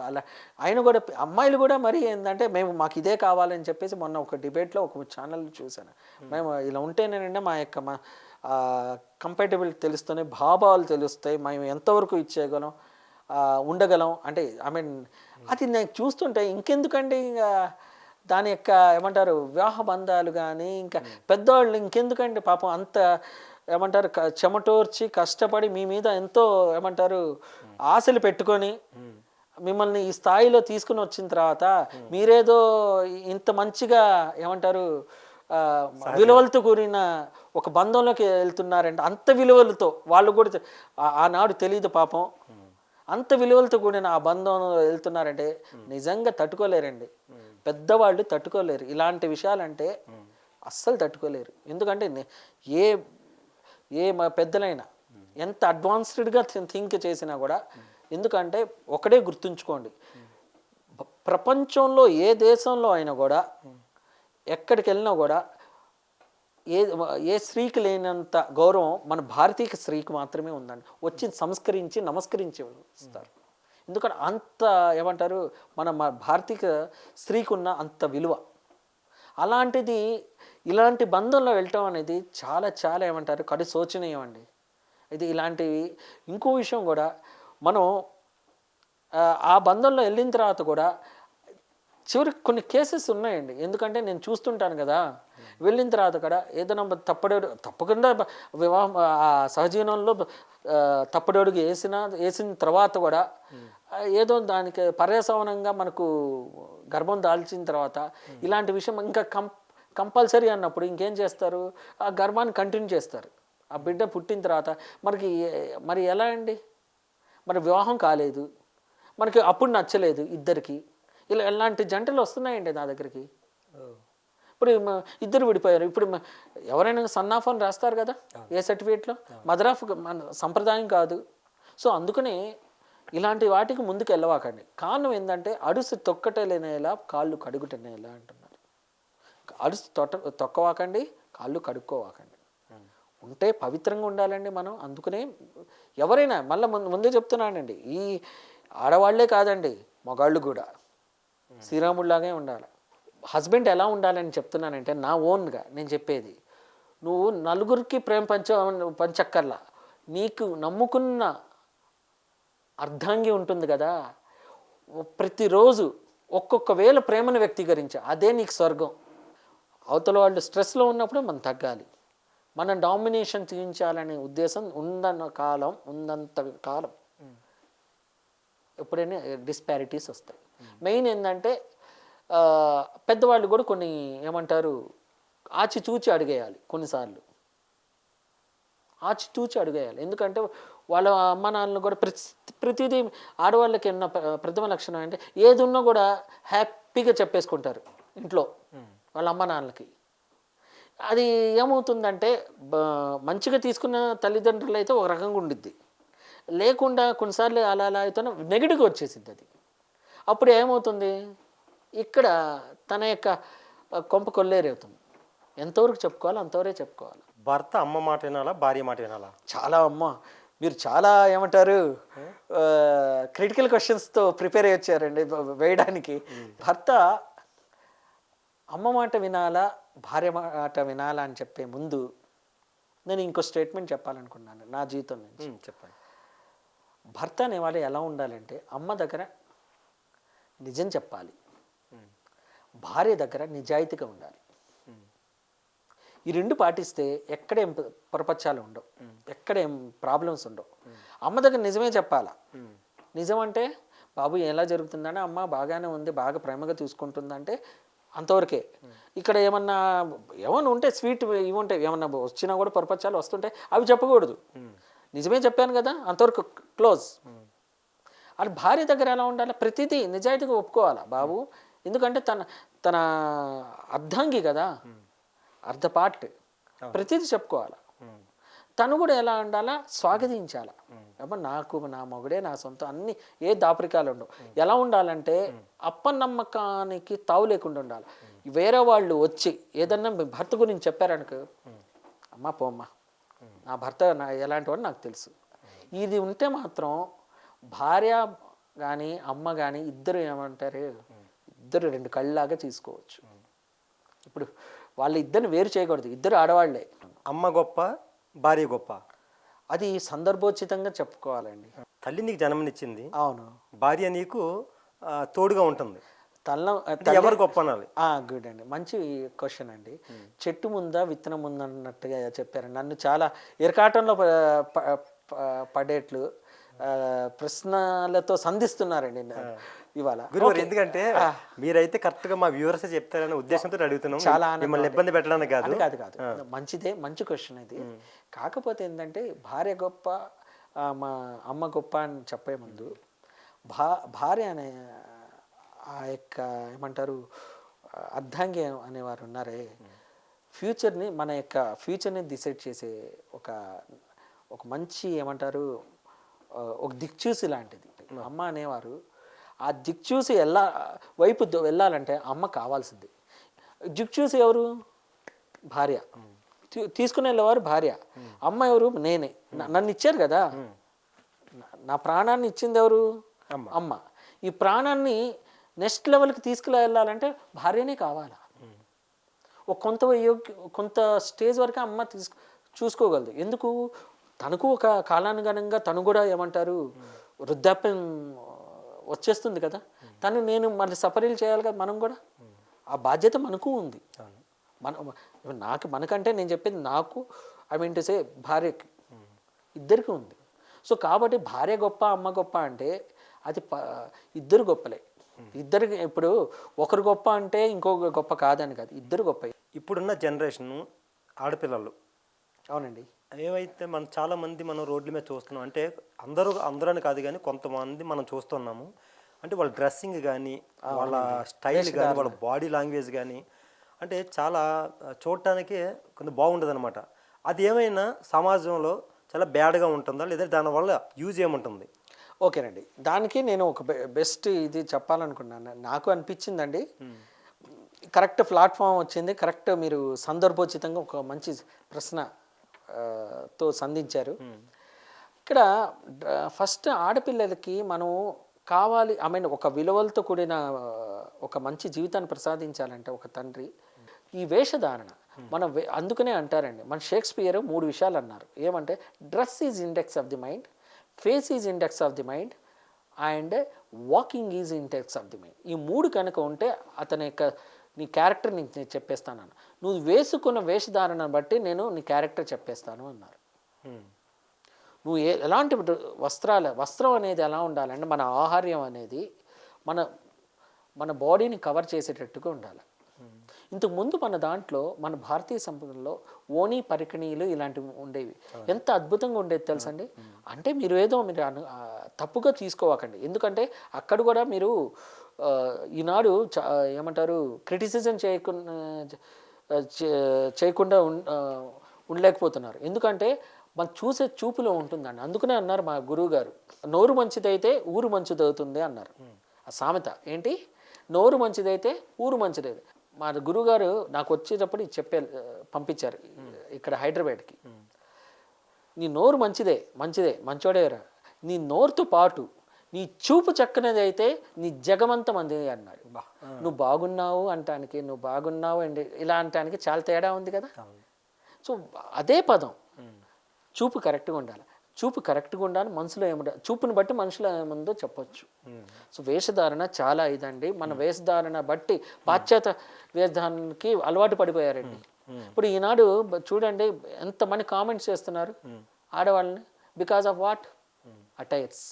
Speaker 2: అలా ఆయన కూడా అమ్మాయిలు కూడా మరి ఏంటంటే మాకు ఇదే కావాలని చెప్పేసి మొన్న ఒక డిబేట్లో ఒక ఛానల్ చూశాను. మేము ఇలా ఉంటేనేనంటే మా కంపాటబిలిటీ తెలుస్తున్నాయి, భావాలు తెలుస్తాయి, మేము ఎంతవరకు ఇచ్చేయగలం, ఉండగలం. అంటే అది నేను చూస్తుంటే ఇంకెందుకండి ఇంకా దాని యొక్క ఏమంటారు వివాహ బంధాలు కానీ ఇంకా పెద్దవాళ్ళు ఇంకెందుకండి పాపం అంత ఏమంటారు చెమటోర్చి కష్టపడి మీ మీద ఎంతో ఏమంటారు ఆశలు పెట్టుకొని మిమ్మల్ని ఈ స్థాయిలో తీసుకుని వచ్చిన తర్వాత మీరేదో ఇంత మంచిగా ఏమంటారు విలువలతో కూడిన ఒక బంధంలోకి వెళ్తున్నారంటే, అంత విలువలతో వాళ్ళు కూడా ఆనాడు తెలియదు పాపం, అంత విలువలతో కూడిన ఆ బంధంలో వెళ్తున్నారంటే నిజంగా తట్టుకోలేరండి. పెద్దవాళ్ళు తట్టుకోలేరు ఇలాంటి విషయాలంటే, అస్సలు తట్టుకోలేరు. ఎందుకంటే ఏ పెద్దలైనా ఎంత అడ్వాన్స్డ్గా థింక్ చేసినా కూడా, ఎందుకంటే ఒకటే గుర్తుంచుకోండి, ప్రపంచంలో ఏ దేశంలో అయినా కూడా ఎక్కడికి వెళ్ళినా కూడా ఏ స్త్రీకి లేనంత గౌరవం మన భారతీయ స్త్రీకి మాత్రమే ఉందండి. వచ్చి సంస్కరించి నమస్కరించి ఇస్తారు. ఎందుకంటే అంత ఏమంటారు మన భారతీయ స్త్రీకి ఉన్న అంత విలువ. అలాంటిది ఇలాంటి బంధంలో వెళ్ళటం అనేది చాలా చాలా ఏమంటారు కడు శోచనీయం అండి. ఇది ఇలాంటివి. ఇంకో విషయం కూడా, మనం ఆ బంధంలో వెళ్ళిన తర్వాత కూడా చివరికి కొన్ని కేసెస్ ఉన్నాయండి. ఎందుకంటే నేను చూస్తుంటాను కదా, వెళ్ళిన తర్వాత కూడా ఏదైనా తప్పకుండా వివాహం సహజీవనంలో తప్పడడుగు వేసిన తర్వాత కూడా ఏదో దానికి పర్యవసానంగా మనకు గర్భం దాల్చిన తర్వాత ఇలాంటి విషయం ఇంకా కంపల్సరీ అన్నప్పుడు ఇంకేం చేస్తారు, ఆ గర్భాన్ని కంటిన్యూ చేస్తారు. ఆ బిడ్డ పుట్టిన తర్వాత మరి ఎలా అండి, మరి వివాహం కాలేదు, మనకి అప్పుడు నచ్చలేదు ఇద్దరికి, ఇలాంటి జంటలు వస్తున్నాయండి నా దగ్గరికి. ఇప్పుడు ఇద్దరు విడిపోయారు. ఇప్పుడు ఎవరైనా సన్ ఆఫ్ అని రాస్తారు కదా ఏ సర్టిఫికేట్లో, మదర్ ఆఫ్ మన సంప్రదాయం కాదు. సో అందుకనే ఇలాంటి వాటికి ముందుకు వెళ్ళవాకండి. కారణం ఏంటంటే అడుసు తొక్కటలేనేలా కాళ్ళు కడుగుటనేలా అంటున్నారు. అడుసు తొక్కవాకండి, కాళ్ళు కడుక్కోవాకండి. ఉంటే పవిత్రంగా ఉండాలండి మనం. అందుకనే ఎవరైనా మళ్ళీ ముందే చెప్తున్నానండి, ఈ ఆడవాళ్లే కాదండి, మగాళ్ళు కూడా శ్రీరాముడిలాగే ఉండాలి. హస్బెండ్ ఎలా ఉండాలని చెప్తున్నానంటే నా ఓన్గా నేను చెప్పేది, నువ్వు నలుగురికి ప్రేమ పంచక్కర్లా, నీకు నమ్ముకున్న అర్ధాంగి ఉంటుంది కదా, ప్రతిరోజు ఒక్కొక్క వేల ప్రేమను వ్యక్తీకరించా, అదే నీకు స్వర్గం. అవతల వాళ్ళు స్ట్రెస్లో ఉన్నప్పుడు మనం తగ్గాలి. మనం డామినేషన్ చూపించాలనే ఉద్దేశం ఉన్నంత కాలం ఎప్పుడైనా డిస్పారిటీస్ వస్తాయి. మెయిన్ ఏంటంటే పెద్దవాళ్ళు కూడా కొన్ని ఏమంటారు ఆచితూచి అడిగేయాలి. కొన్నిసార్లు ఆచితూచి అడిగేయాలి. ఎందుకంటే వాళ్ళ అమ్మ నాన్నలు కూడా ప్రతిదీ ఆడవాళ్ళకి ఉన్న ప్రథమ లక్షణం అంటే ఏది ఉన్నా కూడా హ్యాపీగా చెప్పేసుకుంటారు ఇంట్లో వాళ్ళ అమ్మ నాన్నలకి. అది ఏమవుతుందంటే మంచిగా తీసుకున్న తల్లిదండ్రులు అయితే ఒక రకంగా ఉండిద్ది, లేకుండా కొన్నిసార్లు అలా అయితే నెగిటివ్గా వచ్చేసింది అది. అప్పుడు ఏమవుతుంది, ఇక్కడ తన యొక్క కొంప కొల్లేరవుతుంది. ఎంతవరకు చెప్పుకోవాలో అంతవరకే చెప్పుకోవాలి.
Speaker 1: భర్త అమ్మ మాట వినాలా, భార్య మాట వినాలా?
Speaker 2: చాలా మీరు చాలా ఏమంటారు క్రిటికల్ క్వశ్చన్స్తో ప్రిపేర్ అయ్యి వచ్చారండి వేయడానికి. భర్త అమ్మ మాట వినాలా, భార్య మాట వినాలా అని చెప్పే ముందు నేను ఇంకో స్టేట్మెంట్ చెప్పాలనుకున్నాను నా జీవితం నుంచి.
Speaker 1: చెప్పండి.
Speaker 2: భర్త అనేవాడు ఎలా ఉండాలంటే అమ్మ దగ్గర నిజం చెప్పాలి, భార్య దగ్గర నిజాయితీగా ఉండాలి. ఈ రెండు పాటిస్తే ఎక్కడేం ప్రపంచాలు ఉండవు, ఎక్కడేం ప్రాబ్లమ్స్ ఉండవు. అమ్మ దగ్గర నిజమే చెప్పాలా. నిజం అంటే బాబు ఎలా జరుగుతుందంటే అమ్మ బాగానే ఉంది, బాగా ప్రేమగా చూసుకుంటుందంటే అంతవరకే. ఇక్కడ ఏమన్నా ఉంటే స్వీట్ ఇవి ఉంటాయి, ఏమన్నా వచ్చినా కూడా ప్రపంచాలు వస్తుంటే అవి చెప్పకూడదు. నిజమే చెప్పాను కదా, అంతవరకు క్లోజ్. అది భార్య దగ్గర ఎలా ఉండాలి, ప్రతిదీ నిజాయితీగా ఒప్పుకోవాలా బాబు. ఎందుకంటే తన అర్ధాంగి కదా, అర్ధ పార్ట్, ప్రతిదీ చెప్పుకోవాలా. తను కూడా ఎలా ఉండాలా, స్వాగతించాలా. అమ్మ నాకు నా మొగుడే నా సొంతం, అన్ని ఏ దాపరికాలు ఉండవు. ఎలా ఉండాలంటే అప్పనమ్మకానికి తావు లేకుండా ఉండాలి. వేరే వాళ్ళు వచ్చి ఏదన్నా మీ భర్త గురించి చెప్పారనుకో, అమ్మ పోమ్మ, నా భర్త ఎలాంటి వాడు నాకు తెలుసు. ఇది ఉంటే మాత్రం భార్య కానీ అమ్మ కానీ ఇద్దరు ఏమంటారు, ఇద్దరు రెండు కళ్ళలాగా తీసుకోవచ్చు. ఇప్పుడు వాళ్ళ ఇద్దరిని వేరు చేయకూడదు, ఇద్దరు ఆడవాళ్లే.
Speaker 1: అమ్మ గొప్ప, భార్య గొప్ప,
Speaker 2: అది సందర్భోచితంగా చెప్పుకోవాలండి.
Speaker 1: తల్లి నీకు జన్మనిచ్చింది,
Speaker 2: అవును,
Speaker 1: భార్య నీకు తోడుగా ఉంటుంది. ఎవరు గొప్ప అనాలి?
Speaker 2: గుడ్ అండి, మంచి క్వశ్చన్ అండి. చెట్టు ముందా విత్తనం ముందా అన్నట్టుగా చెప్పారు. నన్ను చాలా ఇరకాటంలో పడేట్లు ప్రశ్నలతో సంధిస్తున్నారండి ఇవాళ.
Speaker 1: గురువారు, ఎందుకంటే మీరైతే కరెక్ట్ గా మా వ్యూవర్స్ చెప్తారనే ఉద్దేశంతో అడుగుతున్నాం, చాలా మిమ్మల్ని ఇబ్బంది పెట్టడానికి కాదు.
Speaker 2: కాదు మంచిదే, మంచి క్వశ్చన్ ఇది. కాకపోతే ఏంటంటే భార్య గొప్ప మా అమ్మ గొప్ప అని చెప్పే ముందు భార్య అనే ఆ యొక్క ఏమంటారు అర్ధాంగి అనేవారు ఉన్నారే, ఫ్యూచర్ని మన యొక్క ఫ్యూచర్ని డిసైడ్ చేసే ఒక మంచి ఏమంటారు ఒక దిక్చూసి లాంటిది అమ్మ అనేవారు. ఆ దిక్చూసి వైపు వెళ్ళాలంటే అమ్మ కావాల్సింది. దిక్చూసి ఎవరు? భార్య. తీసుకుని వెళ్ళేవారు భార్య. అమ్మ ఎవరు? నేనే. నన్ను ఇచ్చారు కదా, నా ప్రాణాన్ని ఇచ్చింది ఎవరు? అమ్మ. ఈ ప్రాణాన్ని నెక్స్ట్ లెవెల్కి తీసుకువెళ్ళాలంటే భార్యనే కావాలా. కొంత స్టేజ్ వరకు అమ్మ చూసుకోగలదు. ఎందుకు? తనకు ఒక కాలానుగుణంగా తను కూడా ఏమంటారు వృద్ధాప్యం వచ్చేస్తుంది కదా, నేను మళ్ళీ సపరీలు చేయాలి కదా మనం కూడా. ఆ బాధ్యత మనకు ఉంది. మనకంటే నేను చెప్పేది నాకు, ఐ మీన్ టు సే భార్యకి, ఇద్దరికి ఉంది. సో కాబట్టి భార్య గొప్ప అమ్మ గొప్ప అంటే అది ఇద్దరు గొప్పలే. ఇద్దరికి ఇప్పుడు ఒకరు గొప్ప అంటే ఇంకొక గొప్ప కాదని కాదు, ఇద్దరు గొప్ప.
Speaker 1: ఇప్పుడున్న జనరేషన్ ఆడపిల్లలు,
Speaker 2: అవునండి,
Speaker 1: ఏవైతే చాలామంది మనం రోడ్ల మీద చూస్తున్నాం, అంటే అందరూ అని కాదు కానీ కొంతమంది మనం చూస్తున్నాము. అంటే వాళ్ళ డ్రెస్సింగ్ కానీ, వాళ్ళ స్టైల్ కానీ, వాళ్ళ బాడీ లాంగ్వేజ్ కానీ అంటే చాలా చూడటానికి కొంచెం బాగుండదు అనమాట. అది ఏమైనా సమాజంలో చాలా బ్యాడ్గా ఉంటుందా లేదా దానివల్ల యూజ్ ఏముంటుంది?
Speaker 2: ఓకేనండి, దానికి నేను ఒక బెస్ట్ ఇది చెప్పాలనుకున్నాను. నాకు అనిపించిందండి, కరెక్ట్ ప్లాట్ఫామ్ వచ్చింది, కరెక్ట్ మీరు సందర్భోచితంగా ఒక మంచి ప్రశ్న తో సంధించారు. ఇక్కడ ఫస్ట్ ఆడపిల్లలకి మనం కావాలి, ఐ మీన్ ఒక విలువలతో కూడిన ఒక మంచి జీవితాన్ని ప్రసాదించాలంటే ఒక తండ్రి ఈ వేషధారణ మనం అందుకనే అంటారండి, మన షేక్స్పియర్ 3 విషయాలు అన్నారు. ఏమంటే dress is index of the mind, face is index of the mind and walking is index of the mind. ఈ 3 కనుక ఉంటే అతని యొక్క నీ క్యారెక్టర్ నీకు నేను చెప్పేస్తాను. నువ్వు వేసుకున్న వేషధారణ బట్టి నేను నీ క్యారెక్టర్ చెప్పేస్తాను అన్నారు. నువ్వు ఎలాంటి వస్త్రం అనేది ఎలా ఉండాలంటే మన ఆహార్యం అనేది మన బాడీని కవర్ చేసేటట్టుగా ఉండాలి. ఇంతకుముందు మన దాంట్లో మన భారతీయ సంపదలో ఓణి పరికణీలు ఇలాంటివి ఉండేవి. ఎంత అద్భుతంగా ఉండేది తెలుసండి. అంటే మీరు తప్పుగా తీసుకోవకండి, ఎందుకంటే అక్కడ కూడా మీరు ఈనాడు ఏమంటారు క్రిటిసిజం చేయకుండా ఉండలేకపోతున్నారు. ఎందుకంటే మనం చూసే చూపులో ఉంటుందండి. అందుకనే అన్నారు మా గురువు గారు, నోరు మంచిదైతే ఊరు మంచిదవుతుంది అన్నారు. ఆ సామెత ఏంటి, నోరు మంచిదైతే ఊరు మంచిదైతే. మా గురువుగారు నాకు వచ్చేటప్పుడు పంపించారు ఇక్కడ హైదరాబాద్కి. నీ నోరు మంచోడేరా, నీ నోరుతో పాటు నీ చూపు చక్కనిది అయితే నీ జగమంత మంది అన్నాడు. నువ్వు బాగున్నావు అంటానికి, నువ్వు బాగున్నావు అండి ఇలా అంటానికి చాలా తేడా ఉంది కదా. సో అదే పదం, చూపు కరెక్ట్గా ఉండాలి. చూపు కరెక్ట్గా ఉండాలి, మనసులో ఏముండాలి, చూపుని బట్టి మనుషులో ఏముందో చెప్పొచ్చు. సో వేషధారణ చాలా ఇదండి. మన వేషధారణ బట్టి పాశ్చాత్య వేషధారణకి అలవాటు పడిపోయారండి. ఇప్పుడు ఈనాడు చూడండి ఎంతమంది కామెంట్స్ చేస్తున్నారు ఆడవాళ్ళని, because of what, attires.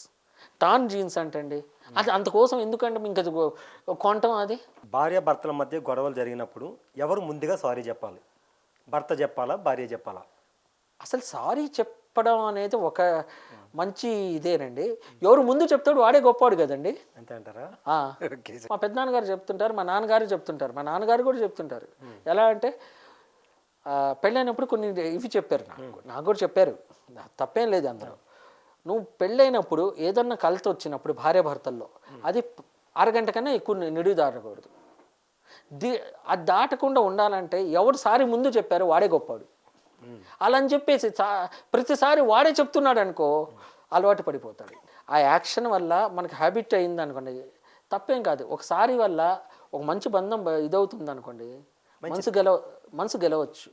Speaker 2: Tan jeans అంటండి, అది అంతకోసం ఎందుకంటే ఇంకా కొంటాం. అది
Speaker 1: భార్య భర్తల మధ్య గొడవలు జరిగినప్పుడు ఎవరు ముందుగా సారీ చెప్పాలి? భర్త చెప్పాలా, భార్య చెప్పాలా?
Speaker 2: అసలు సారీ చెప్పడం అనేది ఒక మంచి ఇదేనండి. ఎవరు ముందు చెప్తాడు వాడే గొప్పవాడు కదండి.
Speaker 1: అంతే అంటారా?
Speaker 2: మా పెద్దనాన్నగారు చెప్తుంటారు, మా నాన్నగారు చెప్తుంటారు, మా నాన్నగారు కూడా చెప్తుంటారు. ఎలా అంటే పెళ్ళైనప్పుడు కొన్ని ఇవి చెప్పారు, నాకు కూడా చెప్పారు, తప్పేం లేదు అందులో. నువ్వు పెళ్ళైనప్పుడు ఏదన్నా కలత వచ్చినప్పుడు భార్య భర్తల్లో అది అరగంట కన్నా ఎక్కువ నిడివి దాటకూడదు. అది దాటకుండా ఉండాలంటే ఎవరు సారి ముందు చెప్పారో వాడే గొప్పవాడు. అలా అని చెప్పేసి ప్రతిసారి వాడే చెప్తున్నాడు అనుకో అలవాటు పడిపోతాడు. ఆ యాక్షన్ వల్ల మనకు హ్యాబిట్ అయింది అనుకోండి, తప్పేం కాదు. ఒకసారి వల్ల ఒక మంచి బంధం ఇదవుతుంది అనుకోండి, మనసు గెలవచ్చు.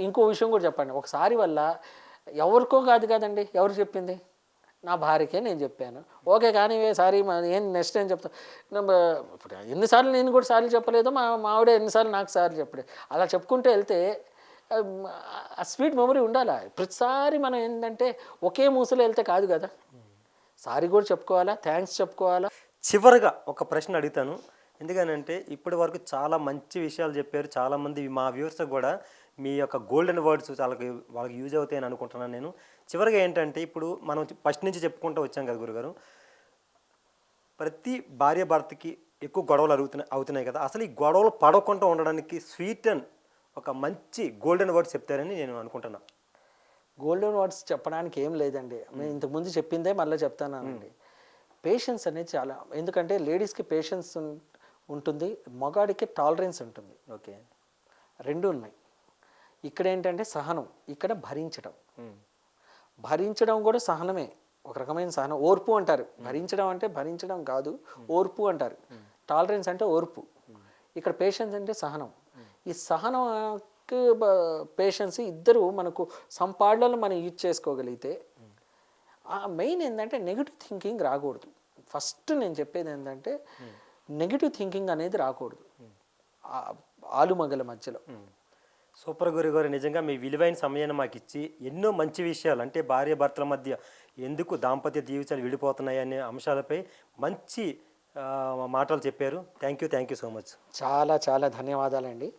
Speaker 2: ఇంకో విషయం కూడా చెప్పండి, ఒకసారి వల్ల ఎవరికో కాదు కదండి, ఎవరు చెప్పింది, నా భార్యకే నేను చెప్పాను, ఓకే కానీ సారీ ఏం నెక్స్ట్ ఏం చెప్తాను. ఇప్పుడు ఎన్నిసార్లు నేను కూడా సార్లు చెప్పలేదు, మా ఆవిడ ఎన్నిసార్లు నాకు సార్లు చెప్పలేదు. అలా చెప్పుకుంటూ వెళ్తే ఆ స్వీట్ మెమరీ ఉండాలా. ప్రతిసారి మనం ఏంటంటే ఒకే మూసలో వెళ్తే కాదు కదా, సారీ కూడా చెప్పుకోవాలా, థ్యాంక్స్ చెప్పుకోవాలా.
Speaker 1: చివరిగా ఒక ప్రశ్న అడుగుతాను, ఎందుకనంటే ఇప్పటి వరకు చాలా మంచి విషయాలు చెప్పారు. చాలామంది మా వ్యూవర్స్ కూడా మీ యొక్క గోల్డెన్ వర్డ్స్ వాళ్ళకి యూజ్ అవుతాయని అనుకుంటున్నాను నేను. చివరిగా ఏంటంటే ఇప్పుడు మనం ఫస్ట్ నుంచి చెప్పుకుంటూ వచ్చాం కదా గురుగారు, ప్రతి భార్య భర్తకి ఎక్కువ గొడవలు అవుతున్నాయి కదా. అసలు ఈ గొడవలు పడకుండా ఉండడానికి స్వీట్ అండ్ ఒక మంచి గోల్డెన్ వర్డ్స్ చెప్తారని నేను అనుకుంటున్నా.
Speaker 2: గోల్డెన్ వర్డ్స్ చెప్పడానికి ఏం లేదండి, నేను ఇంతకుముందు చెప్పిందే మళ్ళీ చెప్తానండి. పేషెన్స్ అనేది చాలా, ఎందుకంటే లేడీస్కి పేషెన్స్ ఉంటుంది, మగాడికి టాలరెన్స్ ఉంటుంది.
Speaker 1: ఓకే,
Speaker 2: రెండు ఉన్నాయి. ఇక్కడ ఏంటంటే సహనం, ఇక్కడ భరించడం కూడా సహనమే, ఒక రకమైన సహనం. ఓర్పు అంటారు, భరించడం అంటే భరించడం కాదు, ఓర్పు అంటారు. టాలరెన్స్ అంటే ఓర్పు. ఇక్కడ పేషెన్స్ అంటే సహనం. ఈ సహనంకి పేషెన్స్ ఇద్దరు మనకు సంపాదనలు మనం యూజ్ చేసుకోగలిగితే, మెయిన్ ఏంటంటే నెగిటివ్ థింకింగ్ రాకూడదు. ఫస్ట్ నేను చెప్పేది ఏంటంటే నెగిటివ్ థింకింగ్ అనేది రాకూడదు ఆలుమగల మధ్యలో.
Speaker 1: సూపర్ గురుగారు, నిజంగా మీ విలువైన సమయాన్ని మాకు ఇచ్చి ఎన్నో మంచి విషయాలు, అంటే భార్య భర్తల మధ్య ఎందుకు దాంపత్య జీవితాలు విడిపోతున్నాయి అనే అంశాలపై మంచి మాటలు చెప్పారు. Thank you so much.
Speaker 2: చాలా చాలా ధన్యవాదాలండి.